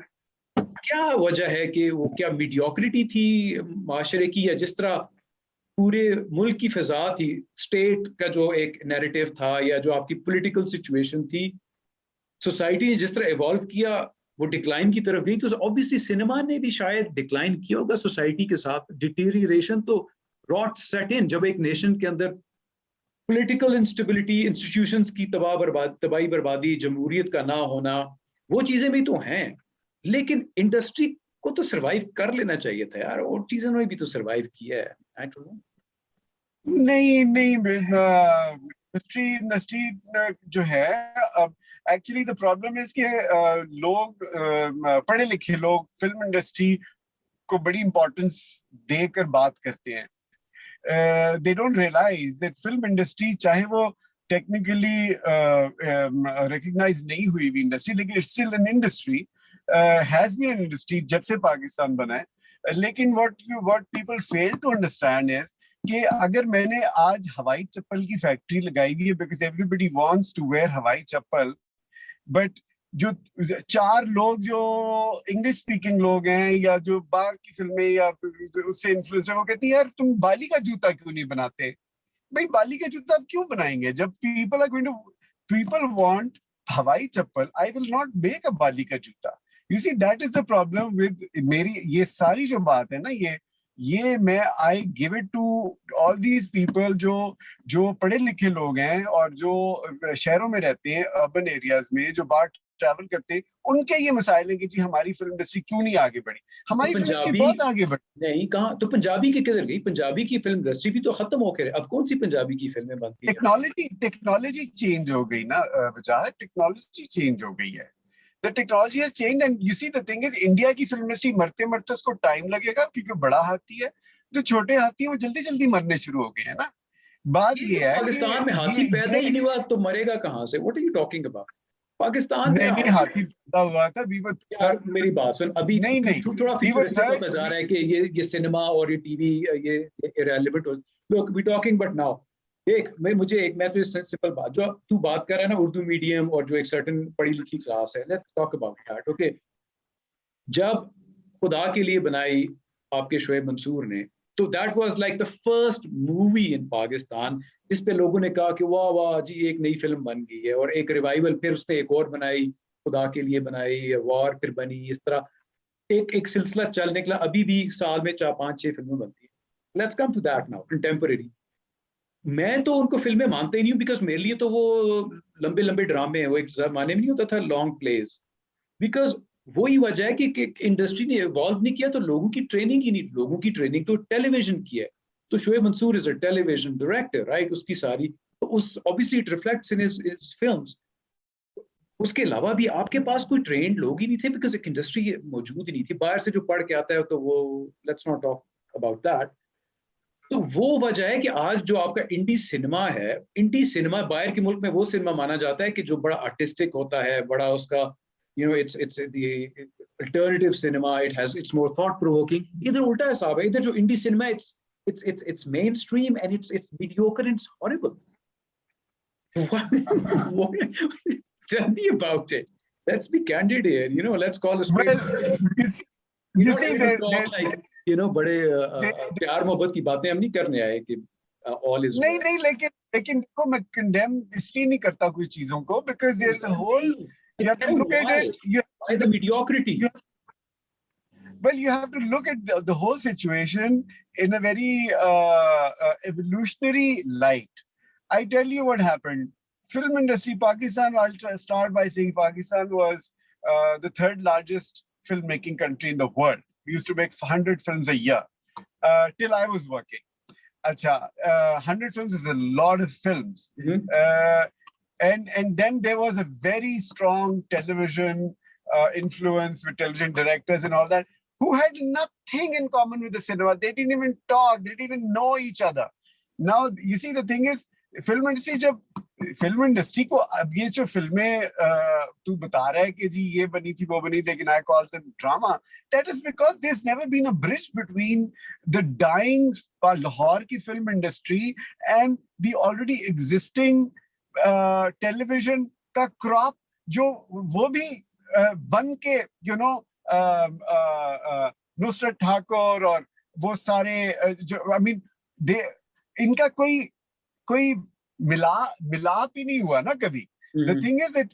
क्या वजह है कि वो क्या मीडियोक्रिटी थी माशरे की, या जिस तरह पूरे मुल्क की फिजा थी, स्टेट का जो एक नैरेटिव था, या जो आपकी पॉलिटिकल सिचुएशन थी, सोसाइटी ने जिस तरह इवॉल्व किया वो डिक्लाइन की तरफ गई, तो ऑब्वियसली सिनेमा ने भी शायद डिक्लाइन किया होगा सोसाइटी के साथ. डिटेरियरेशन तो रॉट सेट इन जब एक नेशन के अंदर पॉलिटिकल इंस्टेबिलिटी, इंस्टीट्यूशंस की तबाही बर्बादी, जमहूरियत का ना होना, वो चीजें भी तो हैं, लेकिन इंडस्ट्री को तो सरवाइव कर लेना चाहिए था यार, और चीजों ने भी तो सरवाइव किया है. I don't know. नहीं इंडस्ट्री जो है, एक्चुअली द प्रॉब्लम इज कि लोग पढ़े लिखे लोग फिल्म इंडस्ट्री को बड़ी इंपॉर्टेंस देकर बात करते हैं. They don't realise that film industry, चाहे वो टेक्निकली रिकॉग्नाइज नहीं हुई भी इंडस्ट्री, लेकिन it's still an industry, has been an industry जब से पाकिस्तान बना है. लेकिन what people fail to understand is कि अगर मैंने आज हवाई चप्पल की फैक्ट्री लगाई हुई है, because everybody wants to wear hawai chappal, but जो 4 लोग जो इंग्लिश स्पीकिंग लोग हैं या जो बाहर की फिल्में या उससे इन्फ्लुएंस है, वो कहती है यार तुम बाली का जूता क्यों नहीं बनाते? भाई बाली का जूता आप क्यों बनाएंगे जब people want hawai chappal? I will not make a बाली का जूता. You see, that is the problem with मेरी ये सारी जो बात है ना, ये मैं I give it to all these people जो पढ़े लिखे लोग हैं और जो शहरों में रहते हैं, अर्बन एरियाज में, जो बाहर ट्रैवल करते हैं, उनके ये मसाइल हैं कि जी हमारी फिल्म इंडस्ट्री क्यों नहीं आगे बढ़ी। हमारी फिल्म इंडस्ट्री बहुत आगे बढ़ी। नहीं, कहाँ तो पंजाबी की किधर गई? पंजाबी की फिल्म इंडस्ट्री भी तो खत्म होकर अब कौन सी पंजाबी की फिल्में बनती हैं? टेक्नोलॉजी चेंज हो गई ना वजाहत, टेक्नोलॉजी चेंज हो गई है। The technology has changed, and you see the thing is, India की फिल्म इंडस्ट्री मरते मरते उसको टाइम लगेगा, क्योंकि बड़ा हाथी है। जो छोटे हाथी हैं वो जल्दी जल्दी मरने शुरू हो गए हैं ना। बात ये है पाकिस्तान में हाथी पैदा ही नहीं हुआ तो मरेगा कहाँ से? What are you talking about? Pakistan में नहीं हाथी पैदा हुआ था। यार मेरी बात सुन, अभी नहीं थोड़ा फ्यूचरिस्टिक होता जा रहा है कि ये सिनेमा और ये टीवी ये इररिलेवेंट हो। Look, we talking but now देख, मैं तो सिंपल बात, जो तू बात कर रहा है ना उर्दू मीडियम और जो एक सर्टेन पढ़ी लिखी क्लास है, let's talk about that, okay. जब खुदा के लिए बनाई आपके शोएब मंसूर ने, तो that was like the first movie इन पाकिस्तान जिस पे लोगों ने कहा कि वाह वाह जी एक नई फिल्म बन गई है, और एक रिवाइवल। फिर उसने एक और बनाई, खुदा के लिए बनाई, वॉर फिर बनी, इस तरह एक सिलसिला चल निकला। अभी भी साल में 4-5-6 फिल्में बनती है। Let's come to that now, contemporary. मैं तो उनको फिल्में मानते ही नहीं हूँ, बिकॉज मेरे लिए तो वो लंबे लंबे ड्रामे हैं, वो एक जमाने में नहीं होता था लॉन्ग प्लेज। बिकॉज वही वजह है कि इंडस्ट्री ने इवॉल्व नहीं किया, तो लोगों की ट्रेनिंग ही नहीं। लोगों की ट्रेनिंग तो टेलीविजन की है। तो Shoaib Mansoor is a television director, right? उसकी सारी तो उस obviously it reflects in his films. उसके अलावा भी आपके पास कोई ट्रेंड लोग ही नहीं थे, बिकॉज एक इंडस्ट्री मौजूद ही नहीं थी। बाहर से जो पढ़ के आता है तो वो, let's not talk about that. तो वो वजह है कि आज जो आपका इंडी सिनेमा है, इंडी सिनेमा बाहर के मुल्क में वो सिनेमा माना जाता है कि जो बड़ा आर्टिस्टिक होता है, बड़ा उसका it's the alternative cinema, it's more thought provoking. इधर उल्टा है साहब, इधर जो इंडी cinema it's mainstream and it's mediocre and it's horrible. What, tell me about it. Let's be candid here, let's call a spade. You see, बड़े प्यार मोहब्बत की बातें हम नहीं करने आए कि all is नहीं, लेकिन देखो, मैं कंडेम इसलिए नहीं करता कोई चीजों को, because there's a whole, you have to look at it. Why the mediocrity? Well, you have to look at the whole situation in a very evolutionary light. I tell you what happened. Film industry, Pakistan, I'll start by saying Pakistan was the third largest filmmaking country in the world. We used to make 100 films a year till I was working. 100 films is a lot of films. And then there was a very strong television influence with television directors and all that, who had nothing in common with the cinema. They didn't even talk. They didn't even know each other. Now, you see, the thing is, film industry को अब ये जो फिल्में तू बता रहा है कि जी ये बनी थी वो बनी, लेकिन I call them drama. That is because there's never been a bridge between the dying Lahore की film industry and the already existing television का crop, जो वो भी बन के नुसरत ठाकुर और वो सारे जो, I mean, इनका कोई मिलाप ही नहीं हुआ ना कभी. The thing is that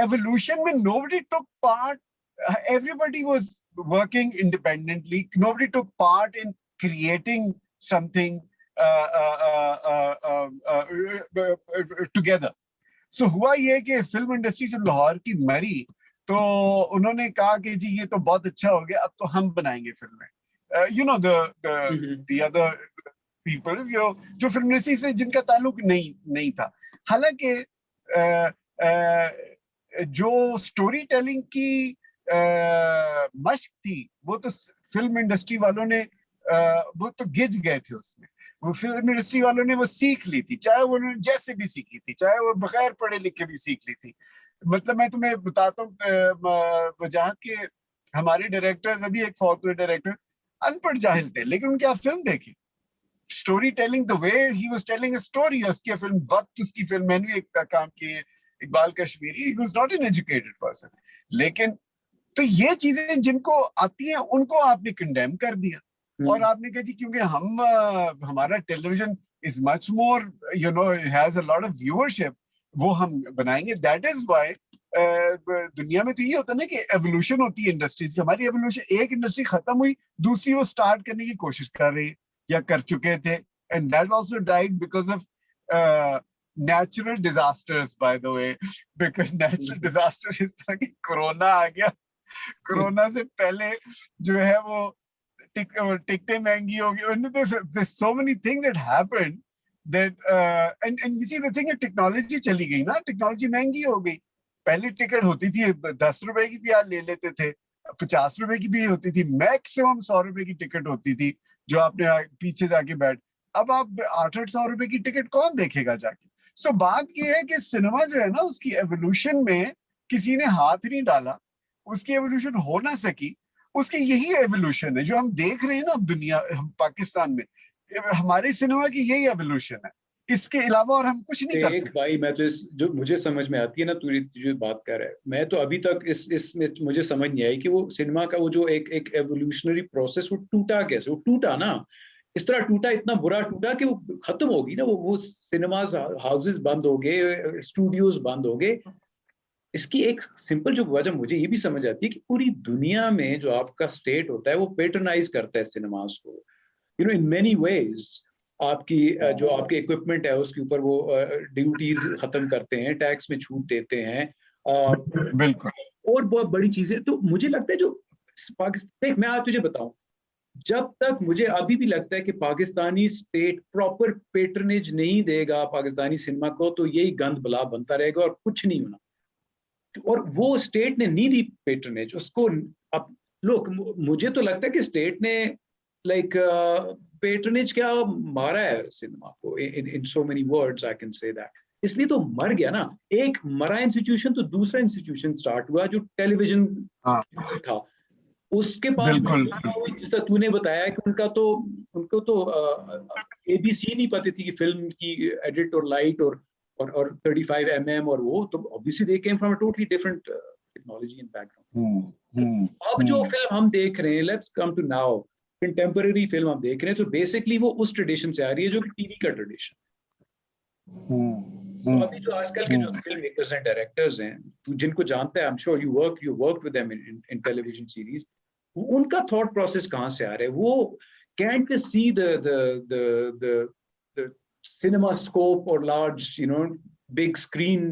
evolution में nobody took part. Everybody was working independently. Nobody took part in creating something together. So हुआ ये कि फिल्म इंडस्ट्री जब लाहौर की मरी तो उन्होंने कहा कि जी ये तो बहुत अच्छा हो गया, अब तो हम बनाएंगे फिल्में. The other people जो फिल्म इंडस्ट्री से जिनका ताल्लुक नहीं था. हालांकि जो स्टोरी टेलिंग की मश्क थी वो तो फिल्म इंडस्ट्री वालों ने वो तो गिज गए थे उसमें. वो फिल्म इंडस्ट्री वालों ने वो सीख ली थी, चाहे वो जैसे भी सीखी थी, चाहे वो बगैर पढ़े लिखे भी सीख ली थी. मतलब मैं तुम्हें बताता हूँ वजाहत के हमारे डायरेक्टर्स, अभी एक फौत हुए डायरेक्टर अनपढ़ जाहिल थे, लेकिन उनकी आप फिल्म देखी, story telling, the way he was telling a story. उसकी फिल्म वक्त, उसकी फिल्म मैंने भी एक काम की, Iqbal Kashmiri, he was not an educated person. लेकिन तो ये चीजें जिनको आती हैं उनको आपने कंडेम कर दिया और आपने कहा जी क्योंकि हमारा television is much more has a lot of viewership, वो हम बनाएंगे. दैट इज व्हाई दुनिया में तो ये होता है ना कि एवोल्यूशन होती है इंडस्ट्रीज की. हमारी एवोल्यूशन, एक इंडस्ट्री खत्म हुई, दूसरी वो स्टार्ट करने की कोशिश कर रही है या कर चुके थे. And that also died because of natural disasters, by the way. Because natural disaster इस तरह की कोरोना आ गया. कोरोना से पहले जो है वो टिकटें महंगी हो गई. There's so many things that happened that and you see the thing है, टेक्नोलॉजी चली गई ना, टेक्नोलॉजी महंगी हो गई. पहले टिकट होती थी 10 रुपए की भी आप ले लेते थे, 50 रुपए की भी होती थी, मैक्सिमम 100 रुपए की टिकट होती थी जो आपने पीछे जाके बैठ. अब आप 800 रुपए की टिकट कौन देखेगा जाके. सो बात ये है कि सिनेमा जो है ना, उसकी एवोल्यूशन में किसी ने हाथ नहीं डाला, उसकी एवोल्यूशन हो ना सकी. उसकी यही एवोल्यूशन है जो हम देख रहे हैं ना अब दुनिया, हम पाकिस्तान में हमारे सिनेमा की यही एवोल्यूशन है. इसके अलावा और हम कुछ नहीं कर सकते. भाई मैं तो जो मुझे समझ में आती है ना, तू जो बात कर रहा है, मैं तो अभी तक इसमें मुझे समझ नहीं आई कि वो सिनेमा का वो जो एक एवोल्यूशनरी प्रोसेस वो टूटा कैसे. वो टूटा ना, इस तरह टूटा, इतना बुरा टूटा कि वो खत्म होगी ना. वो सिनेमाज हाउसेस बंद हो गए, स्टूडियोज बंद हो गए. इसकी एक सिंपल जो वजह मुझे ये भी समझ आती है कि पूरी दुनिया में जो आपका स्टेट होता है वो पेट्रोनाइज करता है सिनेमास को, you know, in many ways. आपकी जो आपके इक्विपमेंट है उसके ऊपर वो ड्यूटीज खत्म करते हैं, टैक्स में छूट देते हैं, बिल्कुल. और बहुत बड़ी चीजें. तो मुझे लगता है जो पाकिस्तान, देख मैं आज तुझे बताऊं, जब तक मुझे अभी भी लगता है कि पाकिस्तानी स्टेट प्रॉपर पेट्रनेज नहीं देगा पाकिस्तानी सिनेमा को, तो यही गंद बला बनता रहेगा और कुछ नहीं होना. और वो स्टेट ने नहीं दी पेट्रनेज उसको. अब लोग, मुझे तो लगता है कि स्टेट ने लाइक पेट्रनेज क्या मारा है सिनेमा को, in so many words I can say that. इसलिए तो मर गया ना. एक मरा इंस्टीट्यूशन तो दूसरा इंस्टीट्यूशन स्टार्ट हुआ जो टेलीविजन था. उसके पास जैसा तूने बताया कि उनको तो ABC नहीं पता थी कि फिल्म की एडिट और लाइट और 35 mm और वो तो obviously they came from a totally different technology and background. अब जो फिल्म हम देख रहे हैं, let's come to now, contemporary film हम देख रहे हैं, तो basically वो उस ट्रेडिशन से आ रही है जो कि टीवी का ट्रेडिशन. तो अभी जो आजकल के जो फिल्म मेकर्स एंड डायरेक्टर्स हैं, तू जिनको जानता है, I'm sure you worked with them in television series, उनका थॉट प्रोसेस कहाँ से आ रहा है? वो can't they see the cinema scope or large, you know, big screen,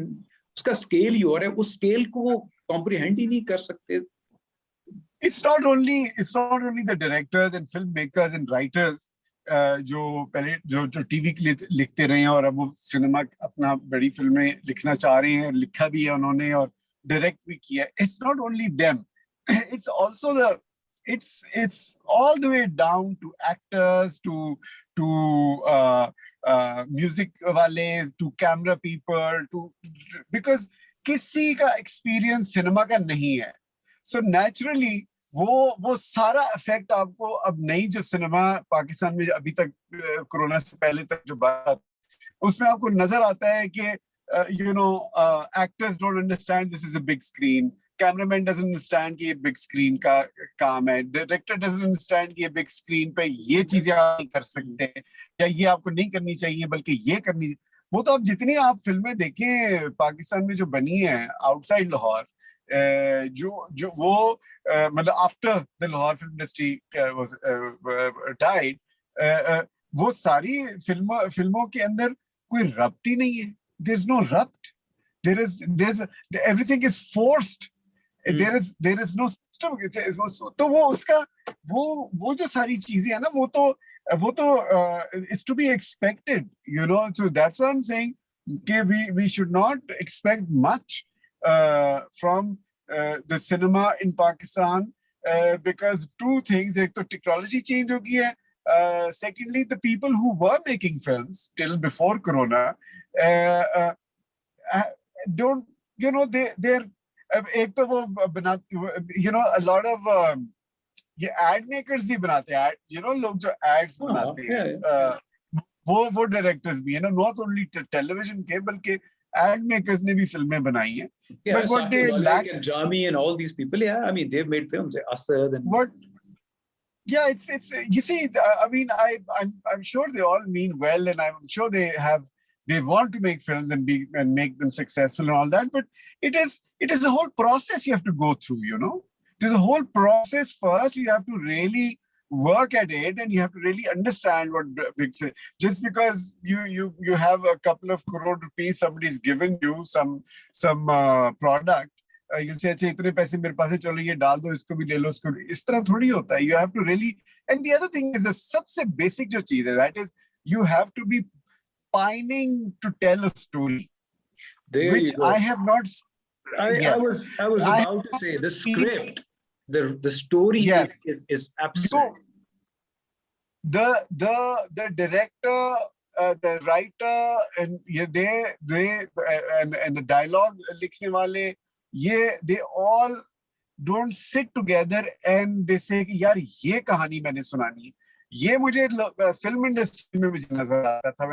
उसका स्केल ही हो रहा है, उस स्केल को वो कॉम्प्रिहेंड ही नहीं कर सकते. It's not only the directors and filmmakers and writers जो पहले जो टीवी के लिए लिखते रहे हैं और अब वो सिनेमा अपना बड़ी फिल्में लिखना चाह रहे हैं, लिखा भी है उन्होंने और डायरेक्ट भी किया. It's not only them, it's also it's all the way down to actors, to music वाले, टू कैमरा पीपल, बिकॉज किसी का एक्सपीरियंस सिनेमा का नहीं है. सो नेचुरली वो सारा इफेक्ट आपको अब नई जो सिनेमा पाकिस्तान में अभी तक कोरोना से पहले तक जो बात, उसमें आपको नजर आता है कि you know actors don't understand this is a big screen, cameraman doesn't understand कि ये बिग स्क्रीन का काम है, डायरेक्टर डजंट अंडरस्टैंड कि ये बिग स्क्रीन पे ये चीजें आप नहीं कर सकते या ये आपको नहीं करनी चाहिए बल्कि ये करनी. वो तो अब जितनी आप फिल्में देखें पाकिस्तान में जो बनी है आउटसाइड लाहौर, जो वो मतलब after the Lahore film industry was died, वो सारी फिल्मों के अंदर कोई रब्त ही नहीं है. There is no rabt. there's everything is forced. there is no system. तो वो उसका वो जो सारी चीजें है ना, वो तो is to be expected, you know. So that's what I'm saying, we should not expect much from the cinema in Pakistan, because two things: एक तो technology change हो गई है, secondly the people who were making films till before corona don't, you know, they're एक तो वो बना, you know, a lot of ये ad makers भी बनाते हैं, you know, लोग जो ads बनाते हैं, वो directors भी है ना, not only television के बल्कि ad makers ने भी फिल्में बनाई हैं. But what they lack, and Jami and all these people, yeah, I mean they've made films, Asad and what. Yeah, it's you see, I mean, I'm sure they all mean well, and I'm sure they have they want to make films and make them successful and all that, but it is a whole process you have to go through, you know. There's a whole process. First, you have to really work at it, and you have to really understand what big. Just because you have a couple of crore rupees, somebody's given you some product. You say, "अच्छा इतने पैसे मेरे पास है, चलो ये डाल दो, इसको भी ले लो, इसको भी." इस तरह थोड़ी होता है. You have to really. And the other thing is, the सबसे basic जो चीज है, that is, you have to be pining to tell a story, which I have not. I was about to say the script, the story is absent. The director, the writer, and and the dialogue likhne wale, they all don't sit together and they say कि यार ये कहानी मैंने सुनानी है. ये मुझे film industry में मुझे नजर आता था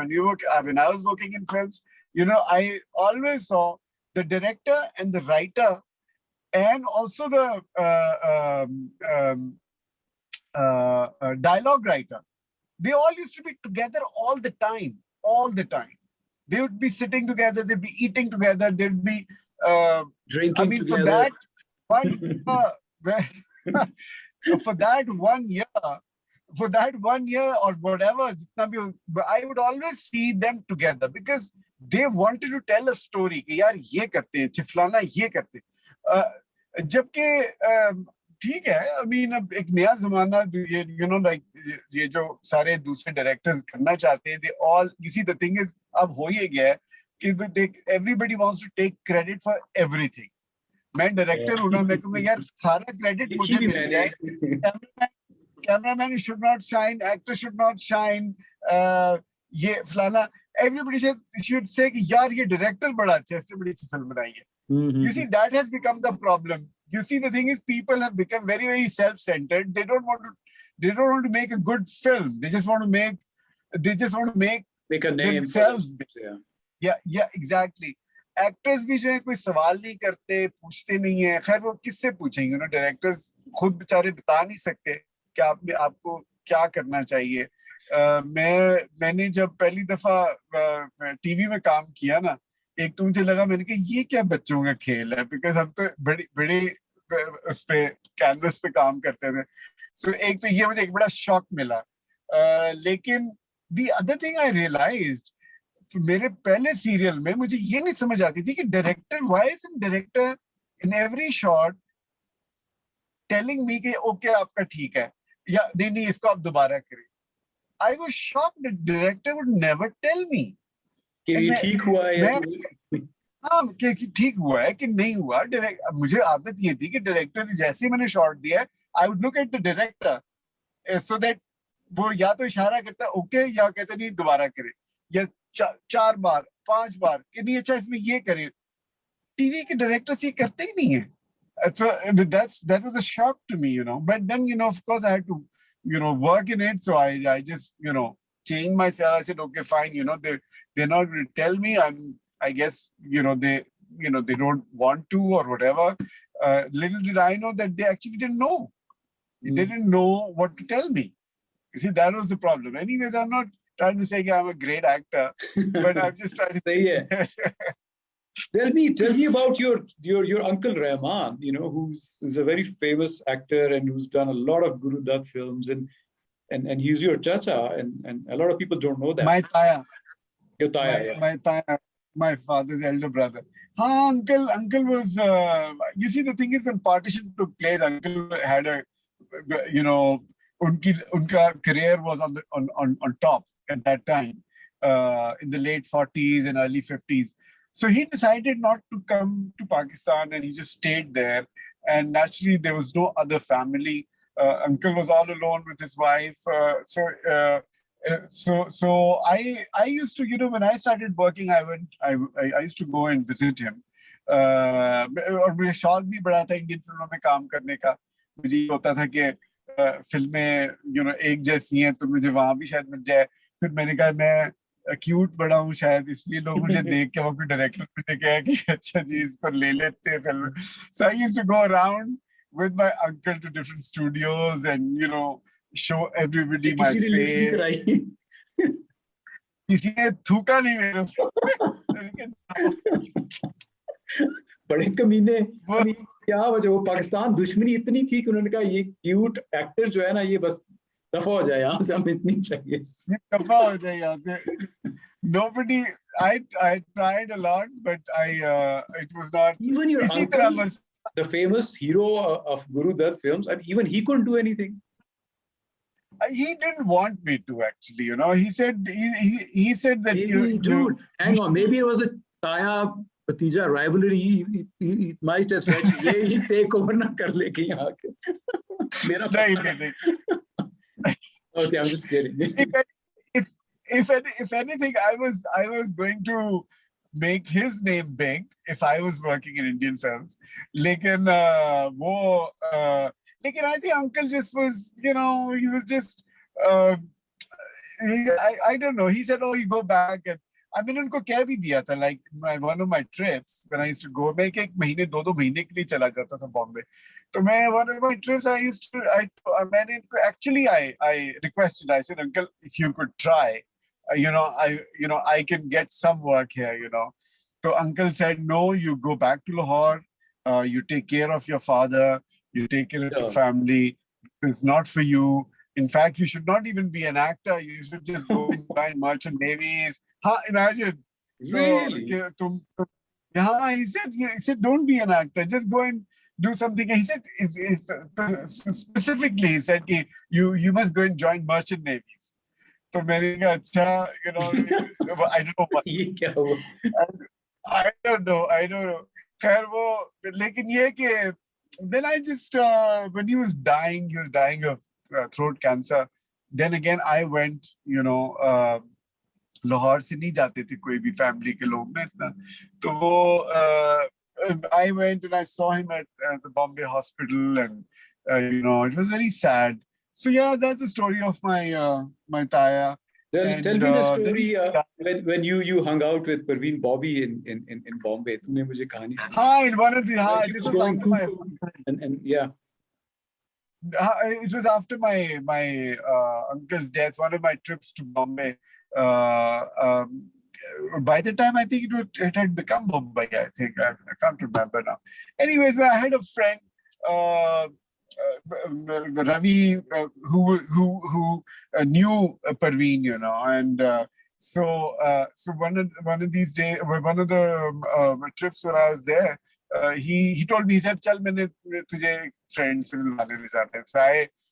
when I was working in films. You know, I always saw the director and the writer and also the dialogue writer. They all used to be together all the time. They would be sitting together, they'd be eating together, they'd be drinking together. For that for that 1 year, or whatever, I would always see them together because they wanted to tell a story कि यार ये करते हैं, चिफलाना ये करते हैं. जबकि ठीक है, I mean अब एक नया ज़माना, you know, like ये जो सारे दूसरे directors करना चाहते हैं, they all, you see, the thing is अब हो ये गया है कि everybody wants to take credit for everything. मैं director हूँ ना, मैं कहूँगा यार सारा credit मुझे मिल जाए. Cameraman should not shine, actor should not shine, ये फलाना. Everybody should say कि यार ये director बड़ा अच्छा है, इसने बड़ी अच्छी film बनाई है. You see, that has become the problem. You see, the thing is, people have become very, very self-centered. They don't want to make a good film. They just want to make a name themselves. Yeah, exactly. Actors भी जो है कोई सवाल नहीं करते, पूछते नहीं है. खैर वो किससे पूछेंगे? You know, directors खुद बेचारे बता नहीं सकते कि आपको क्या करना चाहिए. मैंने जब पहली दफा टीवी में काम किया ना, एक तो मुझे लगा, मैंने कहा ये क्या बच्चों का खेल है, बिकॉज हम तो बड़े उस पे कैनवस पे काम करते थे. सो एक तो ये मुझे एक बड़ा शॉक मिला. लेकिन the other thing I realised, मेरे पहले सीरियल में मुझे ये नहीं समझ आती थी कि director, why is director in every shot telling me कि ओके आपका ठीक है, या नहीं इसको आप दोबारा करें. I was shocked that director would never tell me कि ये ठीक हुआ है. हाँ, कि ठीक हुआ है कि नहीं हुआ. मुझे आदत ये थी कि डायरेक्टर जैसे मैंने शॉट दिया है, I would look at the director so that वो या तो इशारा करता है ओके, या कहते नहीं दोबारा करे, या 4 बार 5 बार कि नहीं अच्छा इसमें ये करे. टीवी के डायरेक्टर्स ये करते ही नहीं है. So that was a shock to me, you know. But then, you know, of course, I had to, you know, work in it. So I just, you know, changed myself. I said, okay, fine. You know, they're not going to tell me. I guess, you know, they don't want to or whatever. Little did I know that they actually didn't know. They didn't know what to tell me. You see, that was the problem. Anyways, I'm not trying to say I'm a great actor, but I'm just trying to say. Tell me about your Uncle Rahman, you know, who's a very famous actor and who's done a lot of Guru Dutt films, and he's your chacha, and a lot of people don't know that. My taya. Your taya. My taya, my father's elder brother. Uncle was, you see, the thing is, when partition took place, Uncle had a, you know, unka career was on top at that time, in the late 40s and early 50s. So he decided not to come to Pakistan, and he just stayed there. And naturally, there was no other family. Uncle was all alone with his wife. So I used to, you know, when I started working, I used to go and visit him. और मुझे शौक भी बड़ा था Indian फिल्मों में काम करने का. मुझे ये होता था कि फिल्में, you know, एक जैसी हैं तो मुझे वहाँ भी शायद मिल जाए. फिर मैंने कहा मैं क्यूट बड़ा हूँ शायद, इसलिए लोग मुझे देख के वो डायरेक्टर मुझे कहा कि अच्छा जी इसको ले लेते हैं film. So I used to go around with my uncle to different studios and, you know, show everybody my face. किसी ने थूका नहीं मेरे बड़े कमीने, क्या वजह, वो पाकिस्तान दुश्मनी इतनी थी कि उन्होंने कहा ये क्यूट एक्टर जो है ना, ये बस दफा हो जाए यहाँ से, हमें इतनी चाहिए, दफा हो जाए यहाँ से. Nobody, I tried a lot, but it was not. Even your इसी uncle, तरह बस. the famous hero of Guru Dutt films, and even he couldn't do anything. He didn't want me to actually, you know. He said that maybe, dude, hang on, maybe it was a Taya Bhatija rivalry. He might have said, "ये ही take over ना कर लेके यहाँ के." मेरा नहीं. Okay, I'm just kidding. If anything, I was going to make his name big if I was working in Indian films. लेकिन लेकिन I think Uncle just was, you know, he was just, I don't know. He said, oh, you go back. And I mean, उनको कह भी दिया था, like one of my trips when I used to go, मैं एक महीने 2 महीने के लिए चला जाता था बॉम्बे. तो मैं one of my trips I requested, I said, Uncle, if you could try, I can get some work here, you know. So Uncle said, no, you go back to Lahore, you take care of your father, you take care of your family. It's not for you. In fact, you should not even be an actor. You should just go and join merchant navies. Imagine. Really? Yeah, he said, don't be an actor. Just go and do something. He said, specifically, he said, you must go and join merchant navies. So मैंने कहा अच्छा, you know, I don't know what. ये क्या हुआ? I don't know. खैर वो, लेकिन ये कि then I just when he was dying of throat cancer. Then again, I went, you know, Lahore से नहीं जाते थे कोई भी family के लोग ना इतना. तो वो I went and I saw him at the Bombay hospital, and you know, it was very sad. So yeah, that's the story of my my Taya. Tell me the story when you hung out with Parveen Bobby in Bombay. तूने मुझे कहानी. हाँ, in one of the this was after my and yeah. It was after my uncle's death. One of my trips to Bombay. By the time I think it had become Mumbai. I think I can't remember now. Anyways, I had a friend. Ravi, who knew Parveen, you know, and so one of these days, one of the trips where I was there, he told me, he said, "Chal, मैंने तुझे friends से मिलवाने ले जाते हैं." So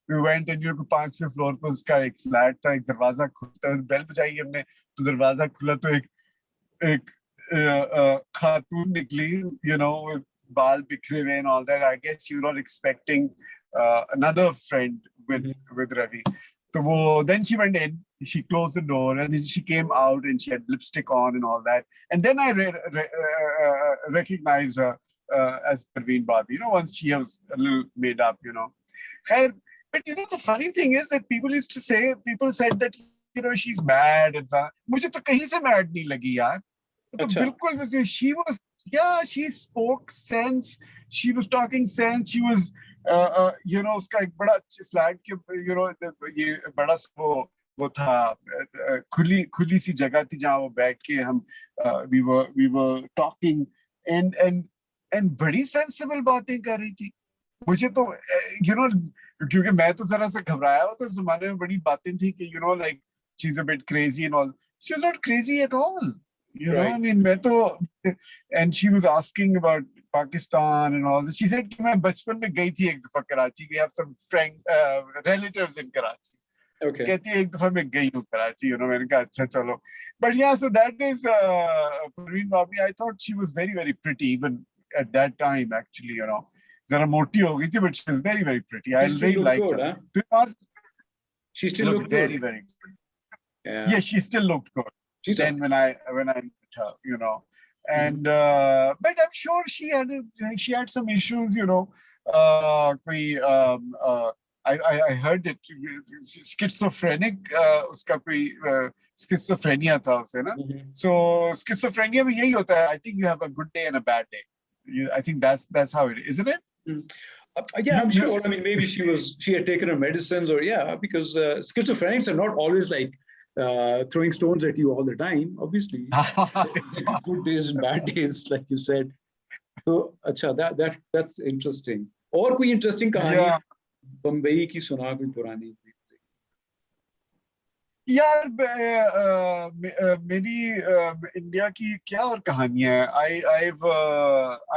we went, and you know, 5वें floor पर उसका एक flat था, एक दरवाजा खुलता, बेल बजाई हमने, तो दरवाजा खुला तो एक खातून निकली, you know, with बाल बिखरे हुए and all that. I guess you were not expecting another friend with Ravi. So then she went in, she closed the door, and then she came out and she had lipstick on and all that. And then I recognized her as Parveen Bobby, you know, once she was a little made up, you know. But you know, the funny thing is that people said that, you know, she's mad. And मुझे तो कहीं से mad नहीं लगी यार. तो बिल्कुल, she spoke sense. She was talking sense. She was, you know, उसका एक बड़ा flat के, you know, ये बड़ा वो था, खुली सी जगह थी जहाँ वो बैठ के हम we were talking and बड़ी sensible बातें कर रही थी. मुझे तो, you know, क्योंकि मैं तो जरा सा घबराया हुआ था, उस जमाने में बड़ी बातें थी कि, you know, like she's a bit crazy and all. She was not crazy at all. You know, I mean, and she was asking about Pakistan and all this. She said, मैं बचपन में गई थी एक दफा Karachi. We have some relatives in Karachi. Okay. कहती है एक दफा मैं गई हूँ कराची. You know, मैंने कहा अच्छा चलो. But yeah, so that is Parveen Bobby. I thought she was very, very pretty even at that time. Actually, you know, जरा मोटी हो गई थी, but she was very, very pretty. I really liked her. Huh? She still looked very, good. very good. Yeah, she still looked good. Then when I met her, you know, and but I'm sure she had some issues, you know. I heard that schizophrenic, उसका कोई schizophrenia था उसे ना. So schizophrenia में यही होता है. I think you have a good day and a bad day. I think that's how it is, isn't it? Yeah, I'm sure. I mean, maybe she had taken her medicines, or because schizophrenics are not always like throwing stones at you all the time, obviously. Good days and bad days, like you said. So, अच्छा, that's interesting. और कोई interesting कहानी बम्बई की सुना कोई पुरानी? यार मेरी इंडिया की क्या और कहानियां हैं.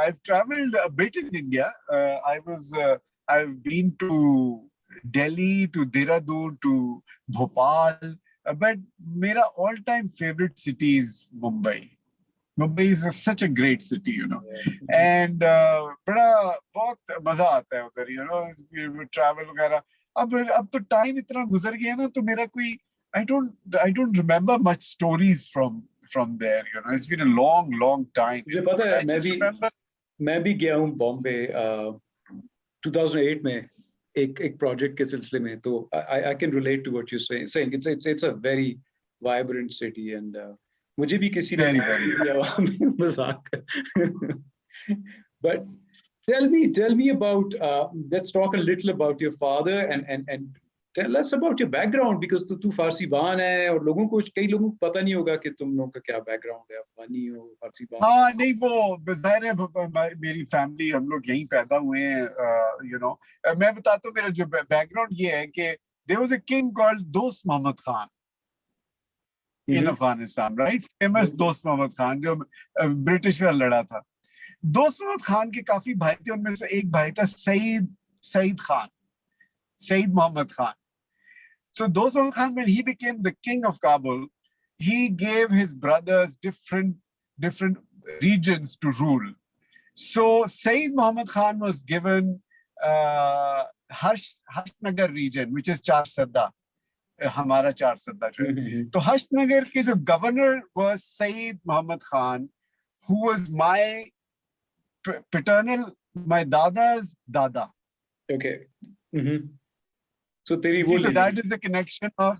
I've traveled a bit in India. I've been to Delhi, to Dehradun, to Bhopal, but मेरा all time favorite city is Mumbai. Mumbai is such a great city, you know, and बड़ा बहुत मजा आता है उधर, you know, travel वगैरह. अब तो time इतना गुजर गया ना, तो मेरा कोई I don't remember much stories from there, you know. It's been a long time. मुझे पता है, मैं भी गया हूँ बॉम्बे 2008 में एक project के सिलसिले में, तो I can relate to what you're saying. It's a very vibrant city, and मुझे भी किसी ने मजाक. But tell me about let's talk a little about your father and tell us about your background, because तू फारसी बान है और कई लोगों को पता नहीं होगा कि तुम लोगों का क्या बैकग्राउंड है, अफगानी हो, फारसी बान. हाँ नहीं, वो ज़ाहिर है मेरी फैमिली, हम लोग यहीं पैदा हुए हैं, you know. मैं बताता हूँ, मेरा जो बैकग्राउंड ये है कि there was a king called Dost Muhammad Khan in Afghanistan, right? Famous Dost Muhammad Khan जो ब्रिटिश में लड़ा था. दोस्त मोहम्मद खान के काफी भाई थे, उनमें से एक भाई था Sayyid Muhammad Khan. So Dost Muhammad Khan, when he became the king of Kabul, he gave his brothers different regions to rule. So Sayyid Muhammad Khan was given Hashtnagar region, which is Char Sadda, हमारा Char Sadda. So Hashtnagar के जो governor was Sayyid Muhammad Khan, who was my dada's dada. Okay. So that is the connection of,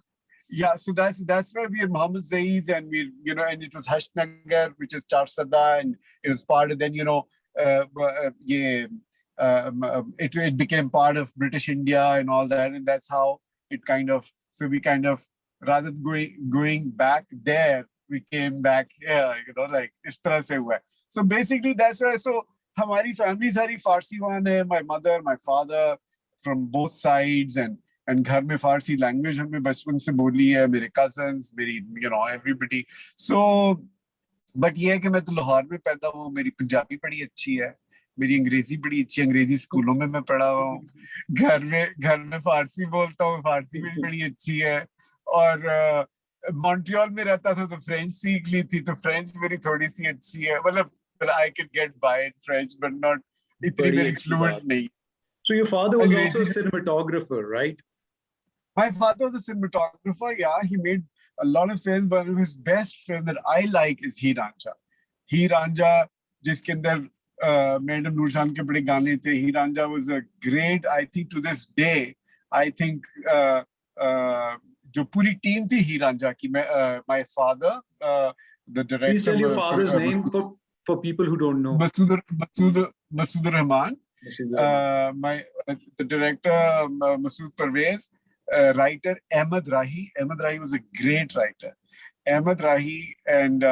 yeah. So that's why we are Muhammad Zaids, and we, you know, and it was Hashtnagar, which is Char Sadda, and it was part of, then, you know, it became part of British India and all that, and that's how it kind of. So we kind of, rather than going back there, we came back here, you know, like is tarah se hua. So basically that's why. So हमारी family सारी फारसी one है. My mother, my father, from both sides, and घर में फारसी language हमने बचपन से बोली है. मेरे cousins, मेरी, you know, everybody. So but ये है कि मैं तो लाहौर में पैदा हूँ. मेरी पंजाबी बड़ी अच्छी है, मेरी अंग्रेजी बड़ी अच्छी, अंग्रेजी स्कूलों में मैं पढ़ा हुआ हूँ. घर में फारसी बोलता हूँ, फारसी भी बड़ी अच्छी है. और मॉन्ट्रियल में रहता था तो फ्रेंच सीख ली थी, तो फ्रेंच मेरी थोड़ी सी अच्छी है. मतलब I could get by in French, but not इतनी मेरी fluent नहीं. So your father was also a cinematographer, right? My father was a cinematographer. Yeah, he made a lot of films, but his best film that I like is Heer Ranjha, जिसके अंदर Madam Noorjahan के बड़े गाने थे. Heer Ranjha was a great, I think to this day, I think जो पूरी team थी Heer Ranjha की, my father, the director. Please tell your father's name for people who don't know. Masood Rahman. The director Masood Parvez, writer Ahmed Rahi. Ahmed Rahi was a great writer. Ahmed Rahi and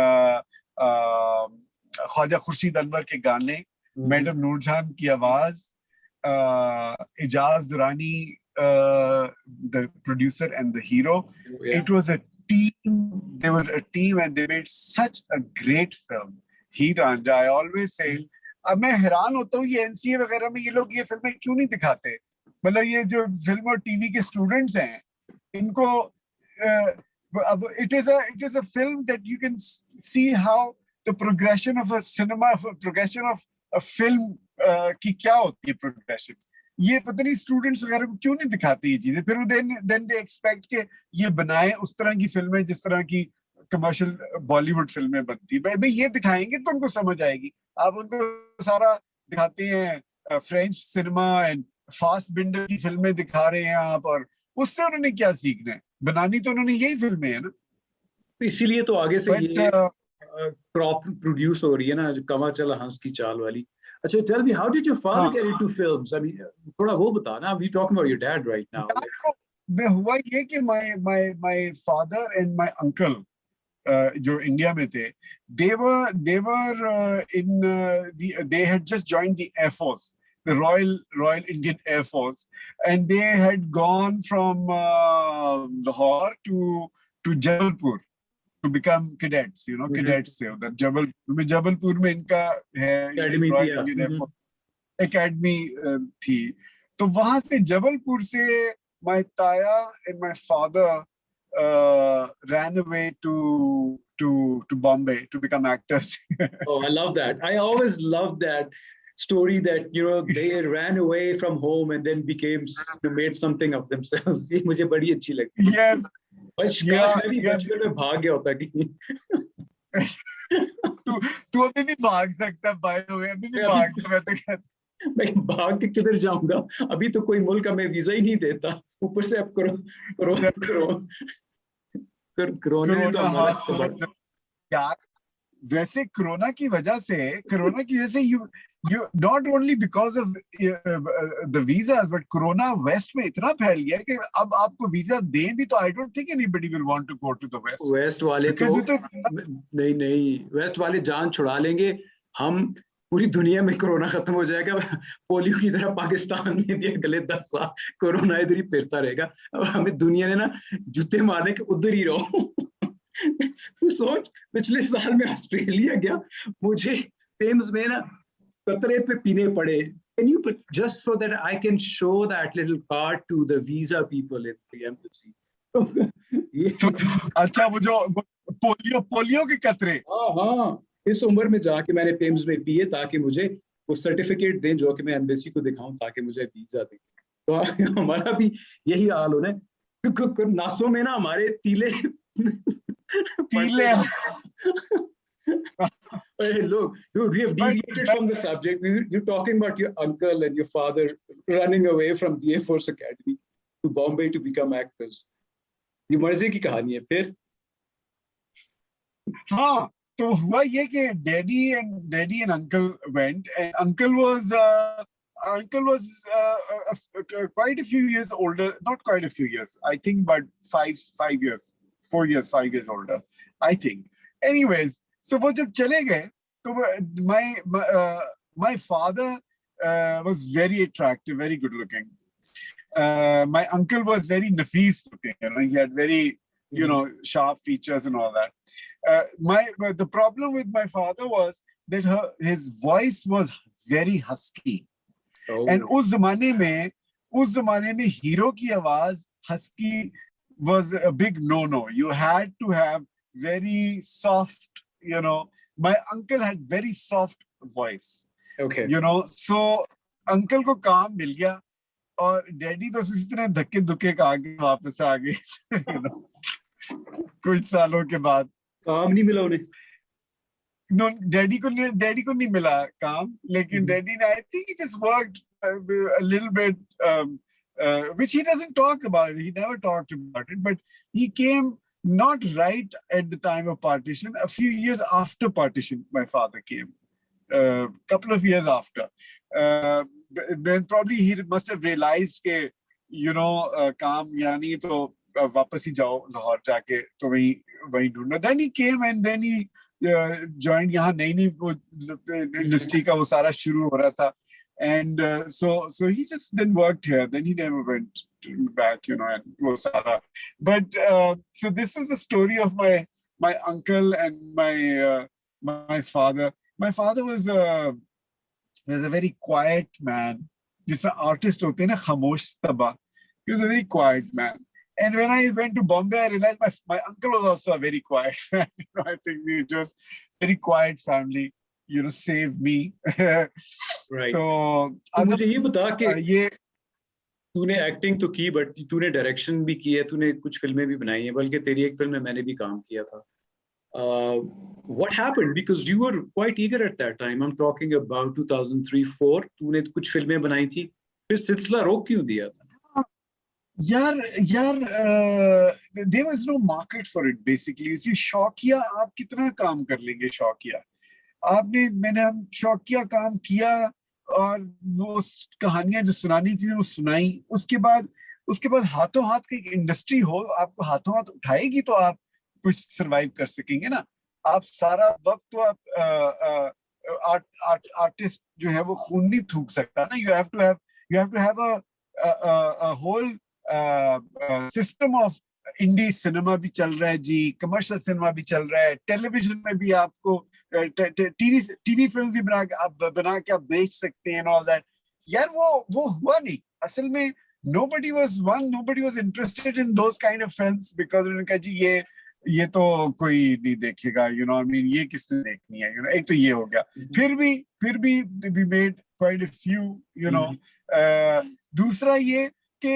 Khwaja Khurshid Anwar के गाने, Madam Noorjahan की आवाज, Ijaz Durrani, the producer and the hero. Yeah. It was a team. They were a team, and they made such a great film. Heer Ranjha, I always say, अब मैं हैरान होता हूँ ये NCA वगैरह में ये लोग ये फिल्में क्यों नहीं दिखाते. मतलब ये जो फिल्म और टीवी के स्टूडेंट्स हैं, इनको अब it is a film that you can see how the progression of a cinema, progression of a film की क्या होती है progression. ये पता नहीं स्टूडेंट्स वगैरह को क्यों नहीं दिखाते ये चीजें. फिर then they expect के ये बनाए उस तरह की फिल्में जिस तरह की कमर्शियल बॉलीवुड फिल्में बनती. भाई ये दिखाएंगे तो उनको समझ आएगी. आप उनको सारा दिखाते हैं फ्रेंच सिनेमा एंड फासबिंडर की फिल्में दिखा रहे हैं आप, और उससे उन्होंने क्या सीखना है. बनानी तो उन्होंने यही फिल्में है ना. इसीलिए तो आगे से ये क्रॉप प्रोड्यूस हो रही है ना, कमा चला हंस की चाल वाली. अच्छा, tell me, how did your father get into films? I mean, थोड़ा वो बता ना. We talking about your dad right now. में हुआ ये कि my father and my uncle जो इंडिया में थे, they were they had just joined the Air Force, the Royal Indian Air Force, and they had gone from Lahore to Jabalpur to become cadets, you know, cadets थे उधर जबलपुर में इनका है Royal Indian Air Force Academy थी. तो वहां से जबलपुर से my taya and my father ran away to Bombay to become actors. Oh, I love that. I always loved that story that, you know, they ran away from home and then made something of themselves. ये मुझे बड़ी अच्छी लगती है. Yes. काश मैं भी बचपन में भाग गया होता कहीं. तू अभी भी भाग सकता, by the way, अभी भी भाग सकता. मैं भाग के किधर जाऊंगा? अभी तो कोई मुल्क हमें वीजा ही नहीं देता, ऊपर से अब कोरोना. यार वैसे कोरोना की वजह से you not only because of the visas, but corona west में इतना फैल गया कि अब आपको वीजा दें भी तो I don't think anybody will want to go to the west. West वाले तो नहीं, वेस्ट वाले जान छुड़ा लेंगे. हम पूरी दुनिया में कोरोना खत्म हो जाएगा, पोलियो की तरह पाकिस्तान में भी अगले 10 साल कोरोना इधर ही फिरता रहेगा. अब हमें दुनिया ने ना जूते मारने के उधर ही रहो. तू सोच, पिछले साल में ऑस्ट्रेलिया गया, मुझे टेम्स में ना कतरे पे पीने पड़े. Can you put just so that I can show that little card to the visa people in the embassy? अच्छा, वो जो पोलियो के कतरे. हाँ, इस उम्र में जाके मैंने टेम्स में पिए ताकि मुझे वो सर्टिफिकेट दें जो कि मैं एम्बेसी को दिखाऊं ताकि मुझे वीजा दें. तो हमारा भी यही हाल होना है. नासों में ना हमारे तीले. Hey, look, dude, we have deviated from the subject. You're talking about your uncle and your father running away from the Air Force Academy to Bombay to become actors. ये मजे की कहानी है. फिर हाँ, तो हुआ ये कि daddy and uncle went, and uncle was quite a few years older. Not quite a few years, I think about 5 years, 4 years, 5 years older, I think. Anyways, so वो जब चले गए तो my father was very attractive, very good looking. My uncle was very nafis looking, you know, he had very, you know, sharp features and all that. The problem with my father was that his voice was very husky. Oh. And उस जमाने में hero की आवाज husky was a big no-no. You had to have very soft, you know. My uncle had very soft voice. Okay. You know, so uncle को काम मिल गया और daddy तो इसी तरह धक्के धुक्के का आगे वापस आ गए. You know, कुछ सालों के बाद काम नहीं मिला उन्हें. No, डैडी को नहीं मिला काम, लेकिन डैडी ने, I think he just worked a little bit, which he doesn't talk about. He never talked about it, but he came not right at the time of partition. A few years after partition, my father came. Couple of years after. Then probably he must have realized कि, you know, काम यानी तो वापस ही जाओ लाहौर जाके तो वही ढूंढना. Then he came and then he joined. यहाँ नई industry का वो सारा शुरू हो रहा था. And so he just then worked here. Then he never went back, you know, and वो सारा. But so this is the story of my uncle and my father. My father was a very quiet man. Just an artist होते हैं ना, खामोश तबा. He was a very quiet man. And when I went to Bombay, I realized my uncle was also a very quiet man. You know, I think we just very quiet family, you know, saved me. Right. तो मुझे ये बता कि तूने acting तो की, but तूने direction भी की है, तूने कुछ फिल्में भी बनाई हैं, बल्कि तेरी एक फिल्म में मैंने भी काम किया था. What happened? Because you were quite eager at that time. I'm talking about 2003-04. तूने कुछ फिल्में बनाई थी, फिर सिलसिला रोक क्यों दिया था? यार there was no market for it basically. You see, शौकिया आप कितना काम कर लेंगे? शौकिया हम शौकिया काम किया और वो कहानियां जो सुनानी थी वो सुनाई. उसके बाद उसके बाद हाथों हाथ की इंडस्ट्री हो, आपको हाथों हाथ उठाएगी तो आप कुछ सरवाइव कर सकेंगे ना। आप सारा वक्त तो आप आर्टिस्ट जो है वो खून नहीं थूक सकता ना। You have to have a whole system of indie cinema भी चल रहा है जी, कमर्शियल सिनेमा भी चल रहा है, टेलीविजन में भी आपको टीवी फिल्म भी बना के आप बेच सकते हैं ऑल दैट। यार वो हुआ नहीं असल में। nobody was interested in those kind of films because उन्होंने कहा जी ये तो कोई नहीं देखेगा, I mean ये किसने देखनी है, एक तो ये हो गया। फिर भी we made quite a few, दूसरा ये कि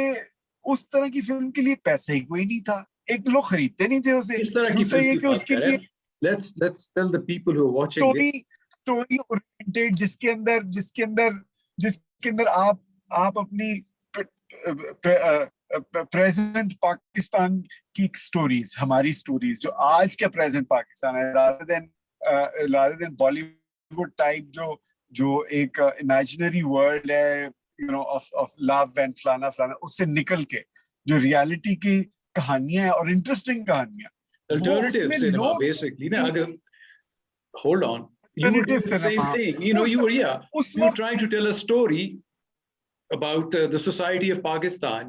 उस तरह की फिल्म के लिए पैसे ही कोई नहीं था, एक लोग खरीदते नहीं थे उसे। इस तरह की दूसरा ये कि उसके लिए let's tell the people who are watching story oriented, जिसके अंदर आप अपनी प्रेजेंट पाकिस्तान की स्टोरीज, हमारी स्टोरीज जो आज का प्रेजेंट पाकिस्तान है, rather than बॉलीवुड टाइप जो एक इमेजिनरी वर्ल्ड है of love and फलाना, उससे निकल के जो रियलिटी की कहानियां और इंटरेस्टिंग कहानियां, alternative cinema basically ना। अगर hold on, you were doing the same thing, you were trying to tell a story about the society of Pakistan,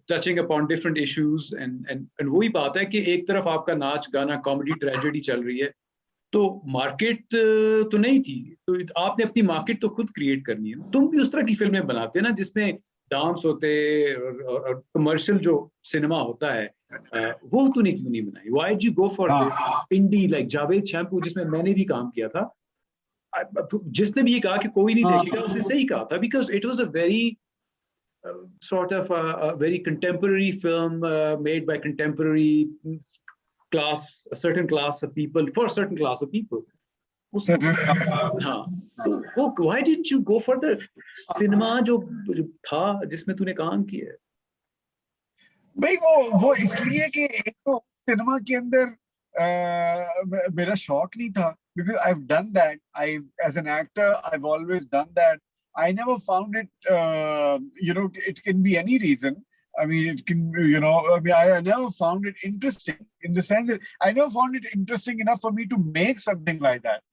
touching upon different issues, and वही बात है कि एक तरफ आपका नाच गाना कॉमेडी ट्रेजेडी चल रही है, तो मार्केट तो नहीं थी, तो आपने अपनी मार्केट तो खुद क्रिएट करनी है। तुम भी उस तरह की फिल्में बनाते ना जिसमें डांस होते और कमर्शियल जो सिनेमा होता है, वो तूने क्यों नहीं बनाई? Why did you go for this indie like Javed shampoo, जिसमें मैंने भी काम किया था। जिसने भी ये कहा कि कोई नहीं देखेगा, उसने सही कहा था, because it was a very sort of a very contemporary film made by contemporary class, a certain class of people, for a certain class of people. हाँ, तो why didn't you go for the cinema जो था जिसमें तूने काम किया? भाई वो इसलिए कि एक तो सिनेमा के अंदर मेरा शौक नहीं था, because I've done that. As an actor, I've always done that. I never found it, it can be any reason. I mean, it can, I never found it interesting in the sense that I never found it interesting enough for me to make something like that,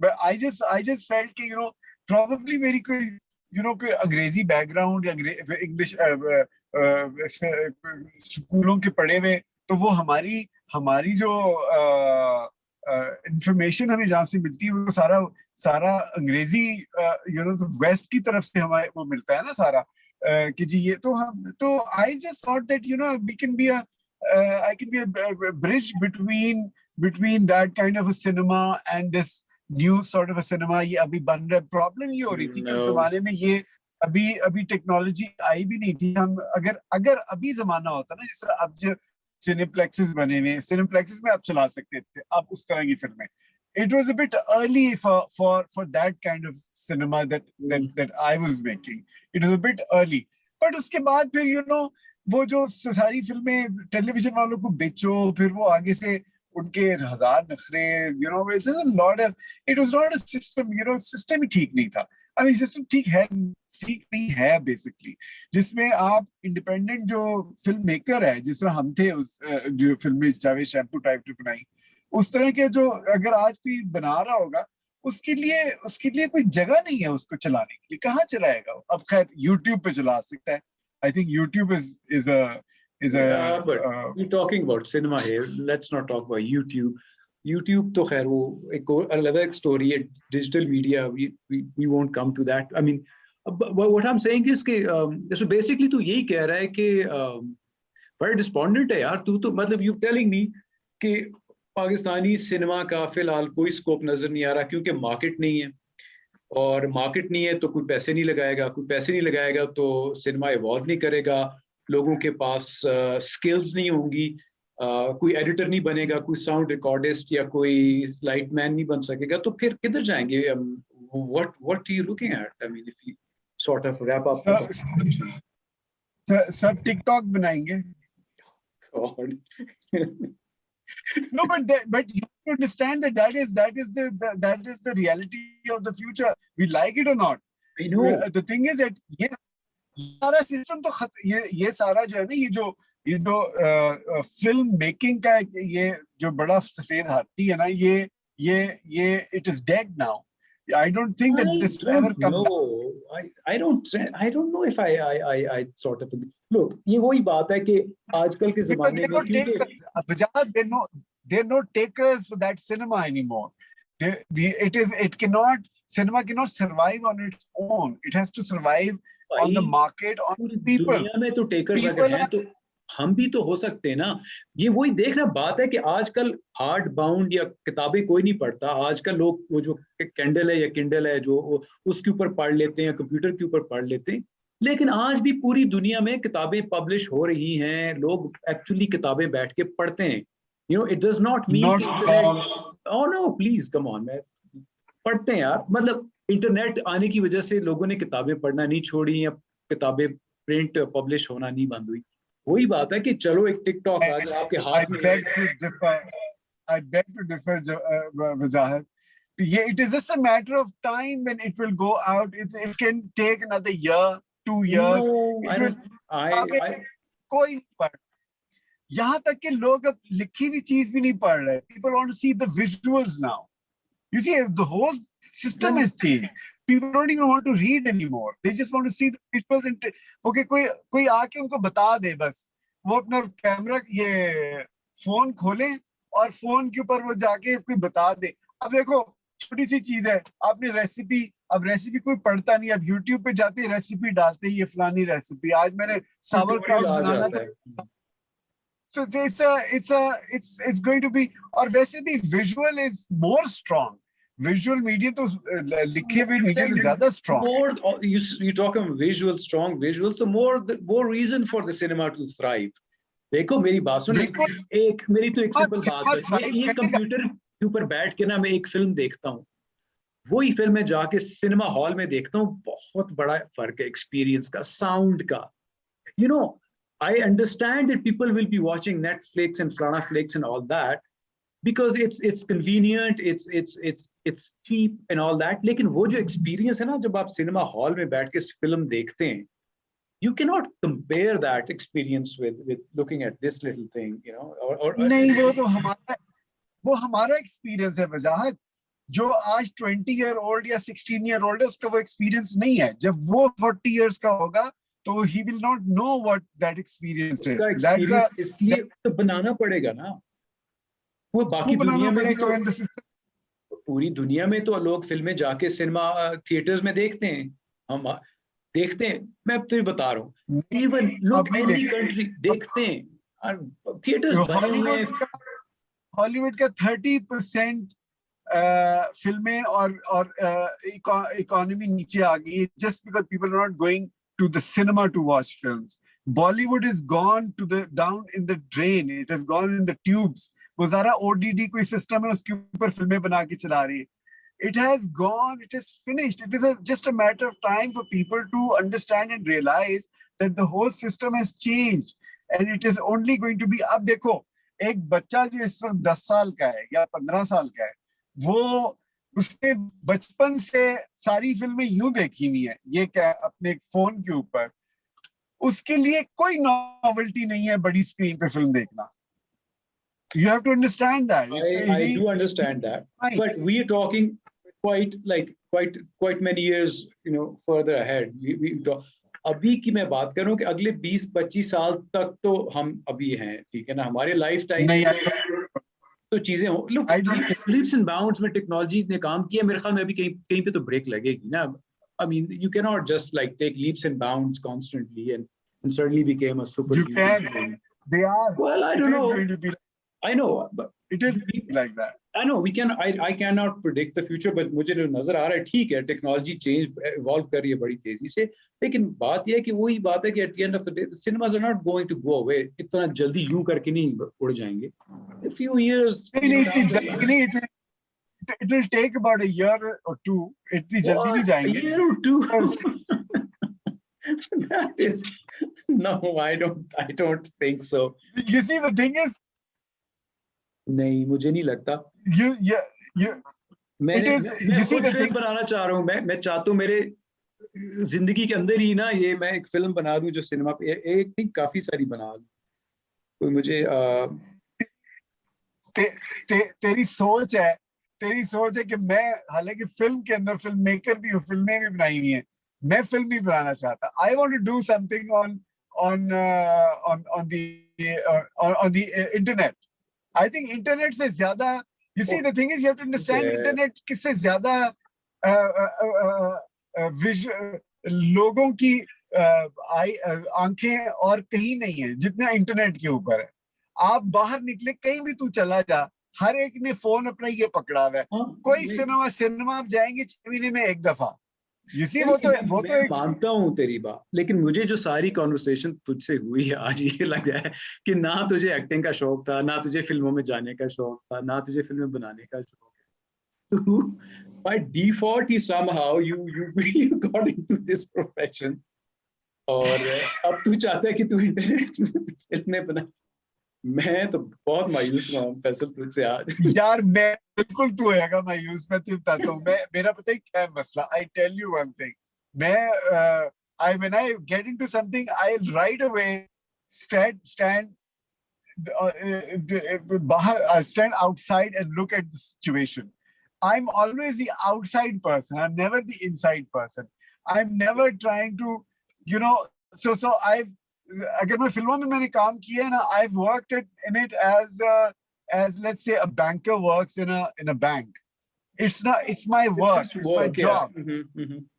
But I just felt that, probably मेरी कोई, कोई अंग्रेजी background या English स्कूलों के पढ़े हुए, तो वो हमारी जो इंफॉर्मेशन हमें जहाँ से मिलती है वो सारा अंग्रेजी वेस्ट की तरफ से हमारे वो मिलता है ना सारा, कि जी ये तो I just thought that we can be I can be a bridge between that kind of a cinema and this new sort of a cinema। ये अभी बन रहा है। प्रॉब्लम ये हो रही थी कि उस जमाने में ये अभी टेक्नोलॉजी आई भी नहीं थी। हम अगर अभी जमाना होता ना, जिस तरह अब जो सिनेप्लेक्सेस बने हुए, सिनेप्लेक्सेस में आप चला सकते थे आप उस तरह की फिल्में। It was a bit early for that kind of cinema that I was making. It was a bit early. But उसके बाद फिर वो जो सारी फिल्में टेलीविजन वालों को बेचो, फिर वो आगे से उनके हजार नखरे, it was a lot of, it was not a system, system ही ठीक नहीं था। I mean, सिस्टम ठीक नहीं है बेसिकली, जिसमें आप इंडिपेंडेंट जो फिल्म मेकर है, जिस तरह हम थे उस जो फिल्में जावेद शैम्पू टाइप की बनाई, उस तरह के जो अगर आज कोई बना रहा होगा, उसके लिए कोई जगह नहीं है उसको चलाने के लिए। कहाँ चलाएगा? अब खैर यूट्यूब पे चला सकता है। I think YouTube is a but we're talking about cinema here. Let's not talk about YouTube. YouTube तो खैर वो एक अलग story है, digital media. We won't come to that. I mean, what I'm saying is कि so basically तू यही कह रहा है कि बड़ा despondent है यार तू तो, मतलब you telling me कि पाकिस्तानी सिनेमा का फिलहाल कोई स्कोप नजर नहीं आ रहा क्योंकि मार्केट नहीं है, और मार्केट नहीं है तो कोई पैसे नहीं लगाएगा तो सिनेमा इवॉल्व नहीं करेगा, लोगों के पास स्किल्स नहीं होंगी, कोई एडिटर नहीं बनेगा, कोई साउंड रिकॉर्डिस्ट या कोई लाइट मैन नहीं बन सकेगा, तो फिर किधर जाएंगे? what are you looking at? I mean, if you sort of wrap up सब टिकटॉक बनाएंगे। No, but you understand that is the reality of the future. We like it or not. I know. The thing is that yes, सारा system तो ये सारा जो है ना, ये जो फिल्म मेकिंग का ये जो बड़ा सफेद हाथी है ना, ये it is dead now. I don't think that this will ever come back. I don't know if I sort of look. ये वही बात है कि आजकल के ज़माने में क्योंकि they're not takers for that cinema anymore. Cinema cannot survive on its own. It has to survive on the market, on people. दुनिया में तो टेकर्स अगर हैं तो हम भी तो हो सकते हैं ना. ये वही देखना बात है कि आजकल हार्ड बाउंड या किताबें कोई नहीं पढ़ता. आजकल लोग वो जो कैंडल है या किंडल है जो उसके ऊपर पढ़ लेते हैं या कंप्यूटर के ऊपर पढ़ लेते हैं. लेकिन आज भी पूरी दुनिया में किताबें पब्लिश हो रही हैं. लोग एक्चुअली किताबें बैठ के पढ़ते हैं. It does not mean oh no please come on man. पढ़ते हैं यार. मतलब इंटरनेट आने की वजह से लोगों ने किताबें पढ़ना नहीं छोड़ी या किताबें प्रिंट पब्लिश होना नहीं बंद हुई. वही बात है कि चलो एक टिकटॉक आ जाए आपके हाथ में. I beg to differ, Wazahir. It is just a matter of time when it will go out. It can take another year, 2 years. No, कोई नहीं पढ़. यहाँ तक कि लोग अब लिखी हुई चीज भी नहीं पढ़ रहे. People want to see the visuals now. You see, the whole system has changed. People don't even want to read anymore. They just want to see the visuals. Okay, कोई आके उनको बता दे बस. वो अपना कैमरा ये फोन खोले और फोन के ऊपर वो जाके कोई बता दे. अब देखो छोटी सी चीज है. आपने रेसिपी, अब रेसिपी कोई पढ़ता नहीं. अब YouTube पे जाते रेसिपी डालते ही ये फलानी रेसिपी. आज मैंने sauerkraut बनाना था. So it's going to be, और वैसे भी visual is more strong. Visual medium तो लिखे हुए medium से ज़्यादा strong. More you talk about visual, strong visuals, so more reason for the cinema to thrive. देखो मेरी बात सुन. एक मेरी तो एक सिंपल बात है. ये कंप्यूटर के ऊपर बैठ के ना मैं एक फिल्म देखता हूँ. वही फिल्म में जाके सिनेमा हॉल में देखता हूँ. बहुत बड़ा फर्क है एक्सपीरियंस का, साउंड का. I understand that people will be watching Netflix and Flix and all that because it's convenient, it's cheap and all that. लेकिन वो जो experience है ना जब आप सिनेमा हॉल में बैठ के फिल्म देखते हैं, you cannot compare that experience with looking at this little thing, or नहीं, वो हमारा experience है वजाहत. जो आज 20-year-old या 16-year-old है उसका वो experience नहीं है. जब वो 40 years का होगा तो he will not know what that experience is. इसलिए तो बनाना पड़ेगा ना. वो बाकी दुनिया में तो पूरी दुनिया में तो लोग फिल्में जाके सिनेमा थिएटर्स में देखते हैं. हम देखते हैं. मैं अब तुझे बता रहा हूँ. इवन लोग एनी कंट्री देखते हैं थिएटर्स. हॉलीवुड का 30% फिल्में और इकोनॉमी नीचे आ गई just because people are not going to the cinema to watch films. Bollywood has gone down in the drain. It has gone in the tubes. वो ज़रा ODD कोई system है उसके ऊपर फिल्में बना के चला रही है. It has gone. It is finished. It is just a matter of time for people to understand and realize that the whole system has changed, and it is only going to be. अब देखो एक बच्चा जो इस वक्त 10 साल का है या 15 साल का है, वो उसने बचपन से सारी फिल्में यूं देखी हुई है. ये क्या अपने फोन के ऊपर. उसके लिए कोई नॉवेल्टी नहीं है बड़ी स्क्रीन पे फिल्म देखना. You have to understand that. I do understand that, but we are talking quite many years, further ahead. अभी की मैं बात करूं कि अगले 20-25 साल तक तो हम अभी हैं, ठीक है ना. हमारे लाइफ टाइम तो चीजें हो. लुक, leaps and bounds में टेक्नोलॉजी ने काम किया. मेरे ख्याल में अभी कहीं पे तो ब्रेक लगेगी ना. I mean, you cannot just take leaps and bounds constantly and suddenly became a super. You can. They are. Well, I don't know. I know, but it is like that. I know we can. I cannot predict the future, but मुझे जो नजर आ रहा है, ठीक है, technology change evolve कर रही है बड़ी तेजी से. लेकिन बात यह है कि वही बात है कि at the end of the day, the cinemas are not going to go away. इतना जल्दी यूं करके नहीं उड़ जाएंगे. A few years. It will take about a year or two. इतनी जल्दी नहीं जाएंगे. A year or two. That is no. I don't think so. You see, the thing is. नहीं, मुझे नहीं लगता. मैं फिल्म बनाना चाह रहा हूँ. मैं चाहता हूँ मेरे जिंदगी के अंदर ही ना ये मैं एक फिल्म बना दूं जो सिनेमा पे एक नहीं काफी सारी बना दूं, तो मुझे तेरी सोच है, तेरी सोच है कि मैं हालांकि फिल्म के अंदर फिल्म मेकर भी हूँ, फिल्में भी बनाई हुई हैं, मैं फिल्म नहीं बनाना चाहता. I want to do something on the internet. I think internet से ज्यादा, you see the thing is you have to understand internet किससे ज्यादा लोगों की आंखें और कहीं नहीं है जितना इंटरनेट के ऊपर है. आप बाहर निकले कहीं भी तू चला जा, हर एक ने फोन अपना ये पकड़ा हुआ है. कोई सिनेमा आप जाएंगे 6 महीने में एक दफा. वो तो मैं मानता हूँ तेरी बात, लेकिन मुझे जो सारी कॉन्वर्सेशन तुझसे हुई है आज ये लग रहा है कि ना तुझे एक्टिंग का शौक था, ना तुझे फिल्मों में जाने का शौक था, ना तुझे फिल्में बनाने का शौक है. तू by default he somehow you got into this profession, और अब तू चाहता है कि तू इंटरनेट में फिल्में बना. मैं तो बहुत मायूस हुआ हूँ फैसल तुझसे आज. यार मैं बिल्कुल तू हैगा मायूस. मैं तुझे बताता हूँ, मैं मेरा पता है क्या है मसला. I tell you one thing. मैं when I get into something, I right away stand bahar, I stand outside and look at the situation. I'm always the outside person. I'm never the inside person. I'm never trying to, so I've, अगर मैं फिल्मों में मैंने काम किया है ना, I've worked in it as let's say a banker works in a bank. It's my work. It's my job.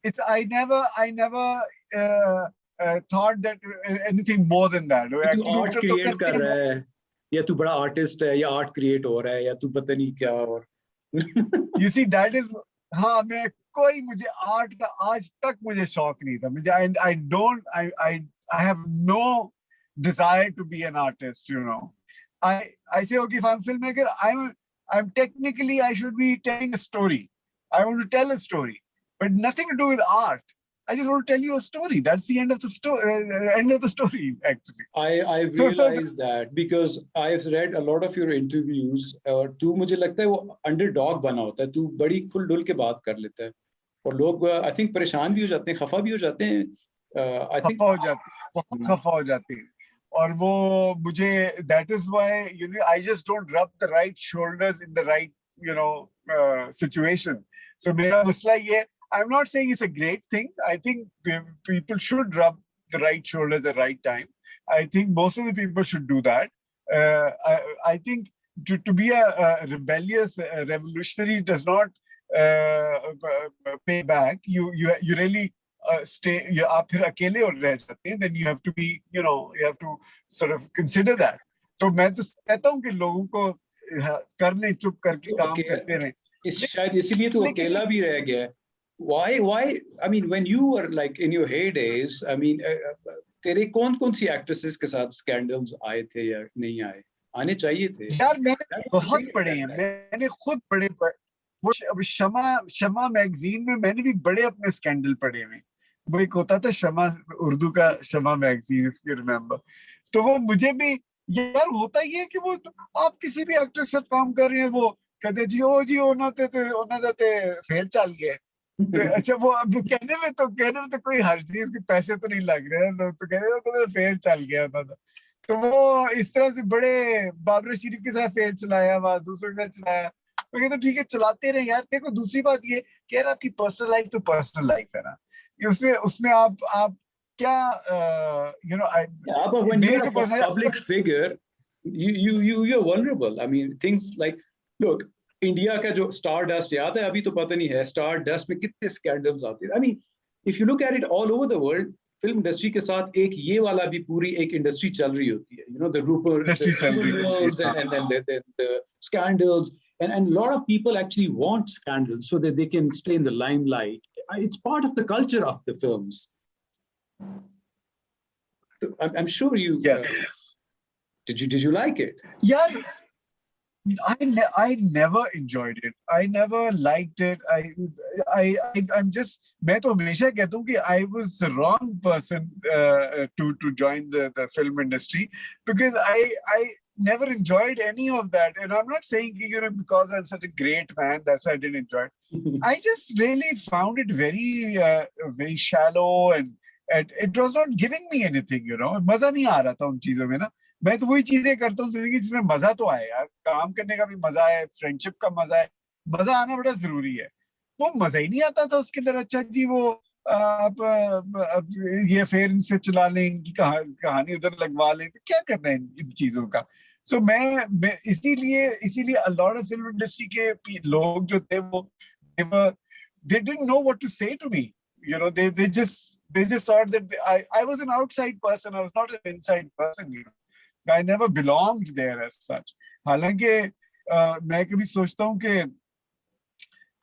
It's I never thought that anything more than that. तू आर्ट क्रिएट कर रहा है, या तू बड़ा आर्टिस्ट है, या art create हो रहा है, या तू पता नहीं क्या. और you see that is, हाँ, मैं कोई मुझे आर्ट का आज तक मुझे शौक नहीं था. मुझे I have no desire to be an artist. I say, okay, if I'm a filmmaker, I'm technically, I should be telling a story. I want to tell a story, but nothing to do with art. I just want to tell you a story. That's the end of the story, actually. I realize that because I've read a lot of your interviews. और तू मुझे लगता है वो underdog बना होता है. तू बड़ी खुल-डुल के बात कर लेता है, और लोग I think परेशान भी हो जाते हैं, खफा भी हो जाते हैं. I think बहुत खफा हो जाती है. और वो मुझे, that is why I just don't rub the right shoulders in the right situation. So मेरा मसला ये, I'm not saying it's a great thing. I think people should rub the right shoulders at the right time. I think most of the people should do that. I think to be a rebellious revolutionary does not pay back. You really आप फिर अकेले और रह जाते हैं. Then you have to be, you have to sort of consider that. तो मैं तो कहता हूँ कि लोगों को करने, चुप करके काम करते रहे. शायद इसीलिए तू अकेला भी रह गया. Why? I mean, when you were like in your heydays, I mean, तेरे कौन सी एक्ट्रेसेस के साथ स्कैंडल्स आए थे या नहीं आए? आने चाहिए थे. यार मैंने बहुत पढ़े हैं, मैंने खुद पढ़े. वो शमा मैगजीन में मैंने भी बड़े अपने स्कैंडल पढ़े हुए. वो एक होता था शमा, उर्दू का शमा मैगजीन, इफ यू रिमेम्बर. तो वो मुझे भी यार होता ही है कि वो आप किसी भी एक्टर के साथ काम कर रहे हैं, वो कहते जी उन्होंने फेर चल गए. तो अच्छा, वो अब कहने में तो कोई हर चीज के पैसे तो नहीं लग रहे हैं. लोग तो कह रहे हैं तो फेर चल गया उन्होंने. तो वो इस तरह से बड़े बाबर शरीफ के साथ फेर चलाया, वहां दूसरों के साथ चलाया. तो ठीक है, चलाते रहे यार. देखो दूसरी बात ये कि यार आपकी पर्सनल लाइफ तो पर्सनल लाइफ है ना. उसमें आप क्या when you're a public figure, you're vulnerable. I mean, things like, look, India का जो स्टार डस्ट याद है? अभी तो पता नहीं है स्टार डस्ट में कितने स्कैंडल्स आते हैं. I mean, if you look at it all over the world, film industry के साथ एक ये वाला भी पूरी एक इंडस्ट्री चल रही होती है. द रूपर and the scandals, and a lot of people actually want scandals so that they can stay in the limelight. It's part of the culture of the films. I'm sure you. Yes. Did you like it? Yeah. I never enjoyed it. I never liked it. I'm just, मैं तो हमेशा कहता हूँ कि I was the wrong person to join the film industry, because never enjoyed any of that. And I'm not saying, because I'm such a great man, that's why I didn't enjoy it. I just really found it very, very shallow, and it was not giving me anything, मजा नहीं आ रहा था उन चीजों में ना. मैं तो वही चीजें करता हूँ जिंदगी जिसमें मजा तो आए यार. काम करने का भी मजा है, फ्रेंडशिप का मजा है. मजा आना बड़ा जरूरी है. वो मजा ही नहीं आता था उसके अंदर. अच्छा जी, वो आप ये फेर इनसे चला लें, इनकी कहानी उधर लगवा लें, तो क्या करना है इन चीजों का. सो मैं इसीलिए a lot of film industry के लोग जो थे वो they didn't know what to say to me. They just thought that I was an outside person. I was not an inside person. I never belonged there as such. हालांकि मैं कभी सोचता हूँ कि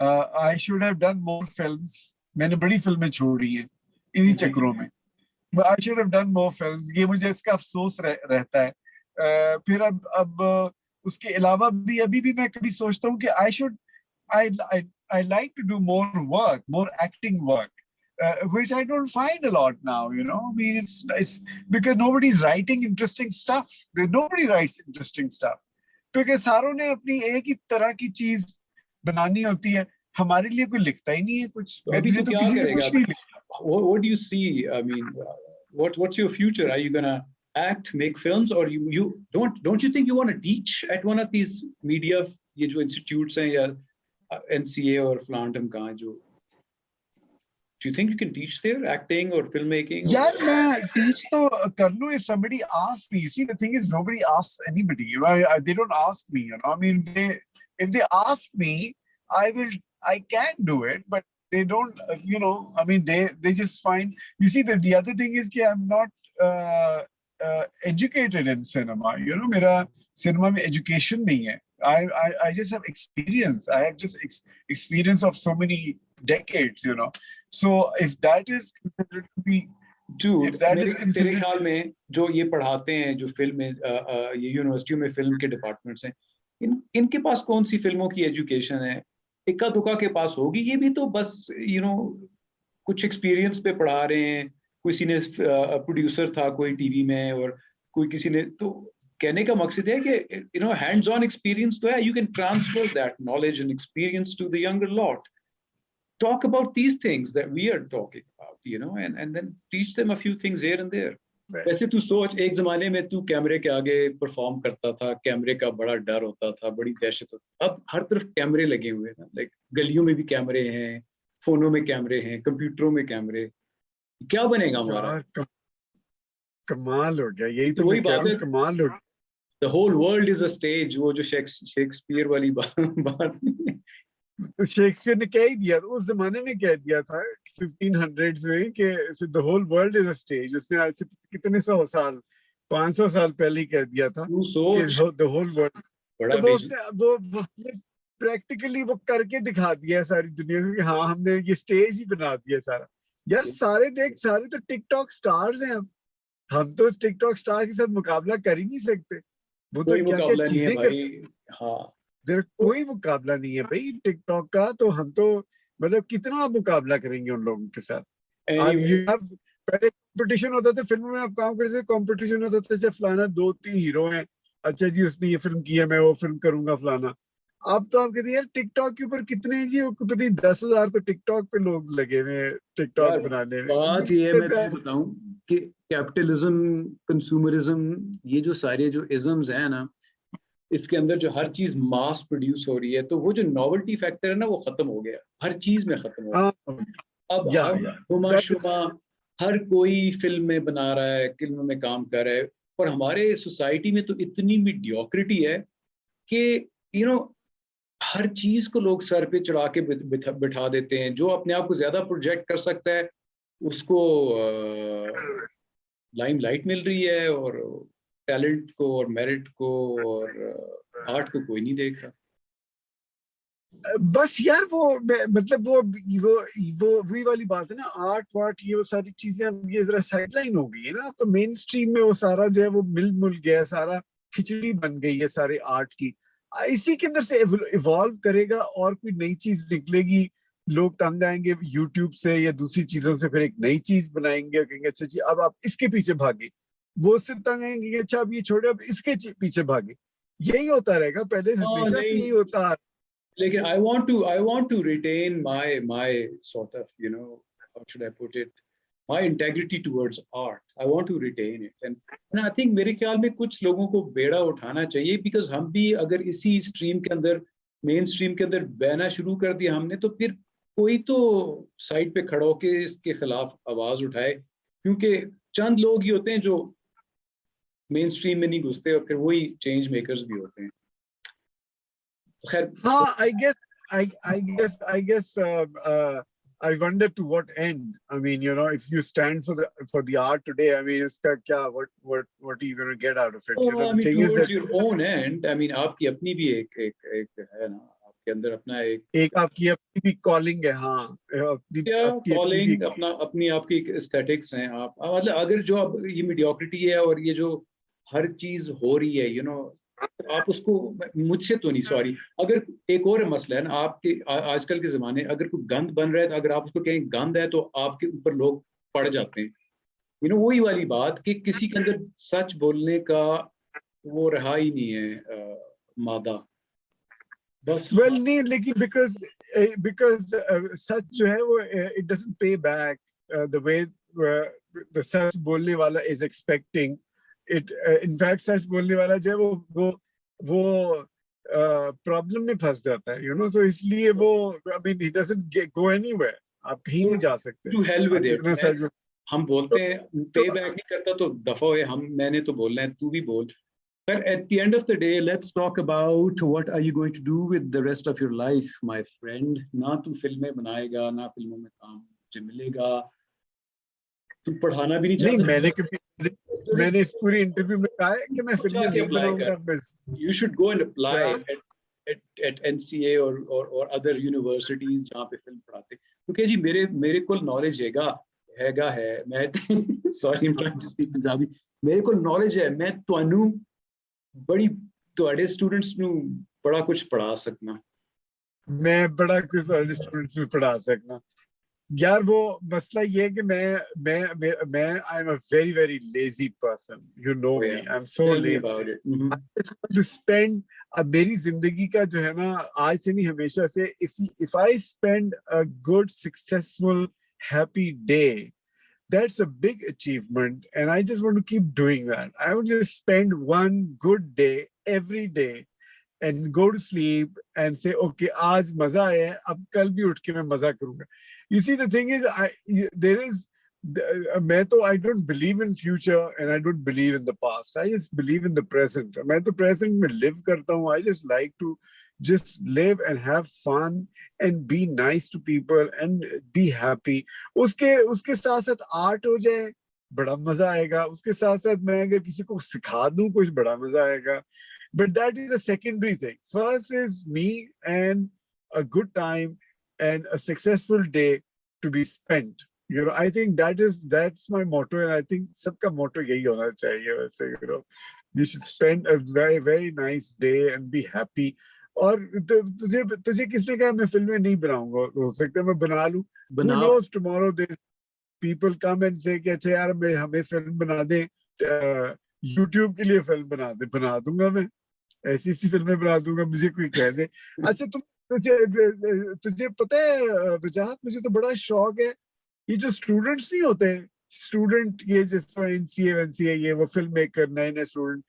I should have done more films. मैंने बड़ी फिल्में छोड़ी हैं इन्हीं चक्करों में. But I should have done more films. ये मुझे इसका अफसोस रहता है. फिर अब उसके अलावा भी अभी भी मैं कभी सोचता हूँ कि I like to do more work, more acting work, which I don't find a lot now. I mean, it's because nobody's writing interesting stuff. Nobody writes interesting stuff because सारों ने अपनी एक ही तरह की चीज बनानी होती है. हमारे लिए कोई लिखता ही नहीं है कुछ. अभी तो क्या करेगा? What do you see? I mean, what's your future? Are you gonna act, make films, or you don't you think you want to teach at one of these media ये जो institutes हैं या NCA और Flantum कहाँ जो? Do you think you can teach there, acting or filmmaking? Yeah, मैं teach तो कर लूँ if somebody asks me. You see, the thing is, nobody asks anybody. They don't ask me. I mean, if they ask me, I can do it, but they don't. I mean, they just find. You see, the other thing is that I'm not educated in cinema. मेरा cinema में education नहीं है. I just have experience. I have just experience of so many decades. So if that is considered to be, if that is considered, मेरे ख्याल में जो ये पढ़ाते हैं जो फिल्म में ये यूनिवर्सिटियों में फिल्म के डिपार्टमेंट्स हैं, इनके पास कौन सी फिल्मों की एजुकेशन है? इक्का दुक्का के पास होगी. ये भी तो बस कुछ एक्सपीरियंस पे पढ़ा रहे हैं. किसी ने प्रोड्यूसर था कोई टीवी में और कोई किसी ने. तो कहने का मकसद है कि हैंड्स ऑन एक्सपीरियंस तो है. You can transfer that knowledge and experience to the younger lot. Talk about these things that we are talking about, and then teach them a few things here and there. वैसे तू सोच, एक जमाने में तू कैमरे के आगे परफॉर्म करता था, कैमरे का बड़ा डर होता था, बड़ी दहशत होती. अब हर तरफ कैमरे लगे हुए हैं. लाइक गलियों में भी कैमरे हैं, फोनों में कैमरे हैं, कंप्यूटरों में कैमरे. क्या बनेगा हमारा? कमाल हो गया. यही तो वही बात है. कमाल हो. The whole world is a stage. वो जो शेक्सपियर वाली बात नहीं है. शेक्सपियर ने कह दिया, उस जमाने में कह दिया था 1500s में कि the whole world is a stage. उसने आज से कितने 100 साल 500 साल पहले ही कह दिया था कि the whole world. तो वो प्रैक्टिकली वो करके दिखा दिया सारी दुनिया को कि हाँ हमने ये स्टेज ही बना दिया सारा. यार सारे तो टिकटॉक स्टार्स हैं. हम तो टिकटॉक स्टार के साथ मुकाबला कर ही नहीं सकते. वो तो क्या चीजें करते. हाँ, कोई मुकाबला नहीं है भाई टिकटॉक का. तो हम तो मतलब कितना मुकाबला करेंगे उन लोगों के साथ. पहले कंपटीशन होता था फिल्म में. आप काम करते थे, कंपटीशन होता था. जैसे फलाना 2-3 हीरो हैं, अच्छा जी उसने ये फिल्म की है, मैं वो फिल्म करूंगा फलाना. अब तो आप कहते हैं यार टिकटॉक के ऊपर कितने जी, कितनी 10,000 तो टिकटॉक पे लोग लगे हुए टिकटॉक बनाने में. बात ये मैं तो बताऊं कि कैपिटलिज्म, कंज्यूमरिज्म, ये जो सारे जो इज्म्स हैं ना, इसके अंदर जो हर चीज मास प्रोड्यूस हो रही है, तो वो जो नॉवेल्टी फैक्टर है ना, वो खत्म हो गया. हर चीज में खत्म हो गया. अब हुमाशुमा हर कोई फिल्म में बना रहा है, फिल्म में काम कर रहा है. और हमारे सोसाइटी में तो इतनी मीडियोक्रिटी है कि हर चीज को लोग सर पे चढ़ा के बिठा देते हैं. जो अपने आप को ज्यादा प्रोजेक्ट कर सकता है उसको लाइमलाइट मिल रही है, और टैलेंट को और मेरिट को और आर्ट को कोई नहीं देख रहा. बस यार वो मतलब वो वही वाली बात है ना. आर्ट वार्ट ये वो सारी चीजें ये जरा साइडलाइन हो गई है ना. तो मेन स्ट्रीम में वो सारा जो है वो मिल गया, सारा खिचड़ी बन गई है सारे आर्ट की. इसी के अंदर से इवॉल्व करेगा और कोई नई चीज निकलेगी. लोग तंग आएंगे यूट्यूब से या दूसरी चीजों से, फिर एक नई चीज बनाएंगे, कहेंगे अच्छा जी अब आप इसके पीछे भागे. वो उससे तंग आएंगे कि अच्छा अब ये छोड़े, अब इसके पीछे भागे। यही होता रहेगा, पहले हमेशा से यही होता। लेकिन I want to retain my sort of, how should I put it, my integrity towards art. I want to retain it, and I think मेरे ख्याल में कुछ लोगों को बेड़ा उठाना चाहिए, because हम भी अगर इसी स्ट्रीम के अंदर, मेन स्ट्रीम के अंदर बहना शुरू कर दिया हमने, तो फिर कोई तो साइड पे खड़ा होके इसके खिलाफ आवाज उठाए, क्योंकि चंद लोग ही होते हैं जो मेन स्ट्रीम में नहीं घुसते, और फिर वही चेंज मेकर्स भी होते हैं। खैर, हाँ, I guess I wonder to what end. I mean, if you stand for the art today, I mean, iska kya, what are you going to get out of it? I mean, towards your own end, I mean, आपकी अपनी भी एक है ना, आपके अंदर अपना एक आपकी अपनी भी कॉलिंग है। हाँ, अपनी कॉलिंग, अपनी आपकी एस्थेटिक्स हैं। आप मतलब अगर जो अब ये मीडियोक्रिटी है और ये जो हर चीज हो रही है, आप उसको, मुझसे तो नहीं, सॉरी, अगर एक और मसला है ना आपके आजकल के जमाने, अगर कोई गंद बन रहा है तो अगर आप उसको कहें गंद है तो आपके ऊपर लोग पड़ जाते हैं। वही वाली बात कि किसी के अंदर सच बोलने का वो रहा ही नहीं है मादा, बस। well नहीं, लेकिन because सच जो है वो it doesn't pay back the way the सच बोलने वाला is expecting it. In fact, सच बोलने वाला जो है वो प्रॉब्लम में फंस जाता है, so इसलिए वो, I mean, he doesn't go anywhere. आप कहीं नहीं जा सकते। To hell with it. हम बोलते हैं पे बैक नहीं करता तो दफा हुए, मैंने तो बोलना है, तू भी बोल। But at the end of the day, let's talk about what are you going to do with the rest of your life, my friend. ना तू फिल्में बनाएगा, ना फिल्मों में काम तुझे मिलेगा, तू पढ़ाना भी नहीं चाहता। मैंने इस पूरी इंटरव्यू में कहा है कि मैं फिल्में नहीं बनाऊंगा। You should go and apply at NCA or other universities जहाँ पे फिल्म पढ़ाते। क्योंकि जी मेरे को नॉलेज है मैं sorry I'm trying to speak Punjabi, मेरे को नॉलेज है, मैं ਤੁਹਾਨੂੰ बड़ी ਤੁਹਾਡੇ स्टूडेंट्स ਨੂੰ बड़ा कुछ पढ़ा सकना। मैं बड़ा कुछ स्टूडेंट्स में पढ़ा सकना यार। वो मसला ये है कि मैं I am a very very lazy person, you know me, I'm so lazy about it. I just want to spend मेरी जिंदगी का जो है ना, आज से नहीं हमेशा से, if I spend a good successful happy day, that's a big achievement, and I just want to keep doing that. I would just spend one good day every day and go to sleep and say, okay, आज मजा आया, अब कल भी उठ के मैं मजा करूंगा। You see, the thing is, I don't believe in future and I don't believe in the past. I just believe in the present. मैं तो present में live करता हूँ। I just like to just live and have fun and be nice to people and be happy. उसके साथ साथ art हो जाए, बड़ा मजा आएगा। उसके साथ साथ मैं अगर किसी को सिखा दूँ कुछ, बड़ा मजा आएगा। But that is a secondary thing. First is me and a good time and a successful day to be spent. I think that's my motto, and I think सबका motto यही होना चाहिए वैसे, you should spend a very very nice day and be happy. और तुझे किसने कहा मैं फिल्में नहीं बनाऊंगा? हो सकता है मैं बना लूं। Who knows, tomorrow people come and say कि अच्छा यार हमें फिल्म बना दे, YouTube के लिए फिल्म बना दूंगा मैं, ऐसी फिल्में बना दूंगा, मुझे कोई कह दे। अच्छा तुझे पता है वजाहत, मुझे तो बड़ा शौक है, ये जो स्टूडेंट्स नहीं होते, स्टूडेंट ये जिस तरह NCA ये वो फिल्म मेकर नए स्टूडेंट,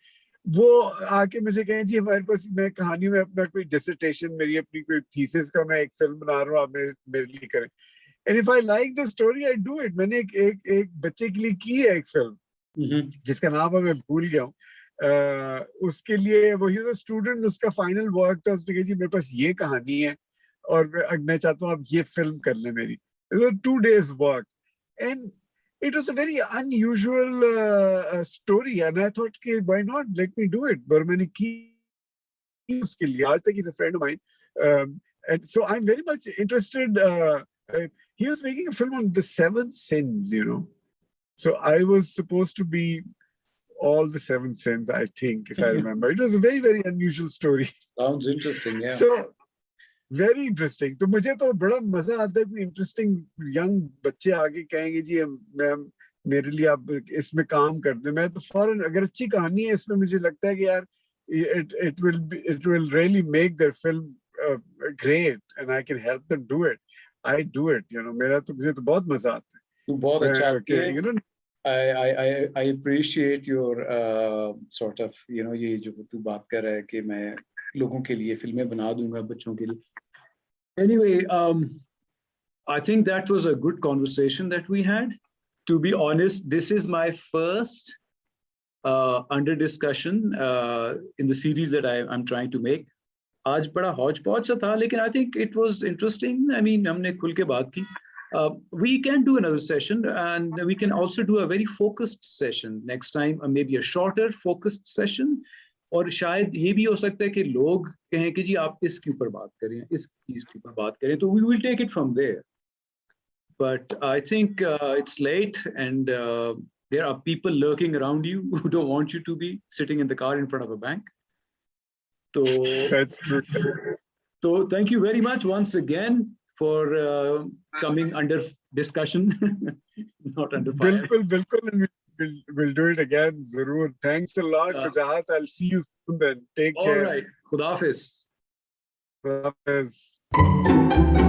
वो आके मुझे कहें जी हमारे पास, मैं कहानी में अपना कोई डिसर्टेशन, मेरी अपनी कोई थीसिस का मैं एक फिल्म बना रहा हूँ, आप मेरे लिए करें। And if I like the story I do it. मैंने एक बच्चे के लिए की है एक फिल्म जिसका नाम मैं भूल गया हूँ। उसके लिए वही स्टूडेंट, उसका फाइनल वर्क था, उसने कहा जी मेरे पास ये कहानी है और मैं चाहता हूँ आप ये फिल्म कर लें मेरी। 2 days work and it was a very unusual story and I thought कि why not, let me do it। पर मैंने की उसके लिए, आज तक he's a friend of mine, and so I'm very much interested. He was making a film on the 7 sins, so I was supposed to be all the 7 sins, I think, if I remember. It was a very very unusual story. Sounds interesting, yeah. So very interesting. तो मुझे तो बड़ा मजा आता है कि interesting young बच्चे आगे कहेंगे जी मेरे लिए आप इसमें काम कर दे, मैं तो फौरन, अगर अच्छी कहानी है इसमें, मुझे लगता है कि यार it will really make their film great and I can help them do it. I do it, you know. मुझे तो बहुत मजा आता है। तू बहुत अच्छा है। you know, I appreciate your sort of, you know, ये जो तू बात कर रहा है कि मैं लोगों के लिए फिल्में बना दूंगा, बच्चों के लिए। Anyway, I think that was a good conversation that we had. To be honest, this is my first under discussion in the series that I'm trying to make. आज बड़ा hodge podge सा था, लेकिन I think it was interesting. I mean, हमने खुल के बात की. We can do another session, and we can also do a very focused session next time, maybe a shorter focused session. और शायद ये भी हो सकता है कि लोग कहें कि जी आप इसके ऊपर बात करें, इस चीज के ऊपर बात करें, तो we will take it from there. But I think it's late, and there are people lurking around you who don't want you to be sitting in the car in front of a bank. So that's true. So thank you very much once again for coming under discussion, not under fire. Bilkul, we'll do it again. Zarur. Thanks a lot, Shajahat. I'll see you soon then. Take care. All right. Khuda Hafiz. Khuda Hafiz.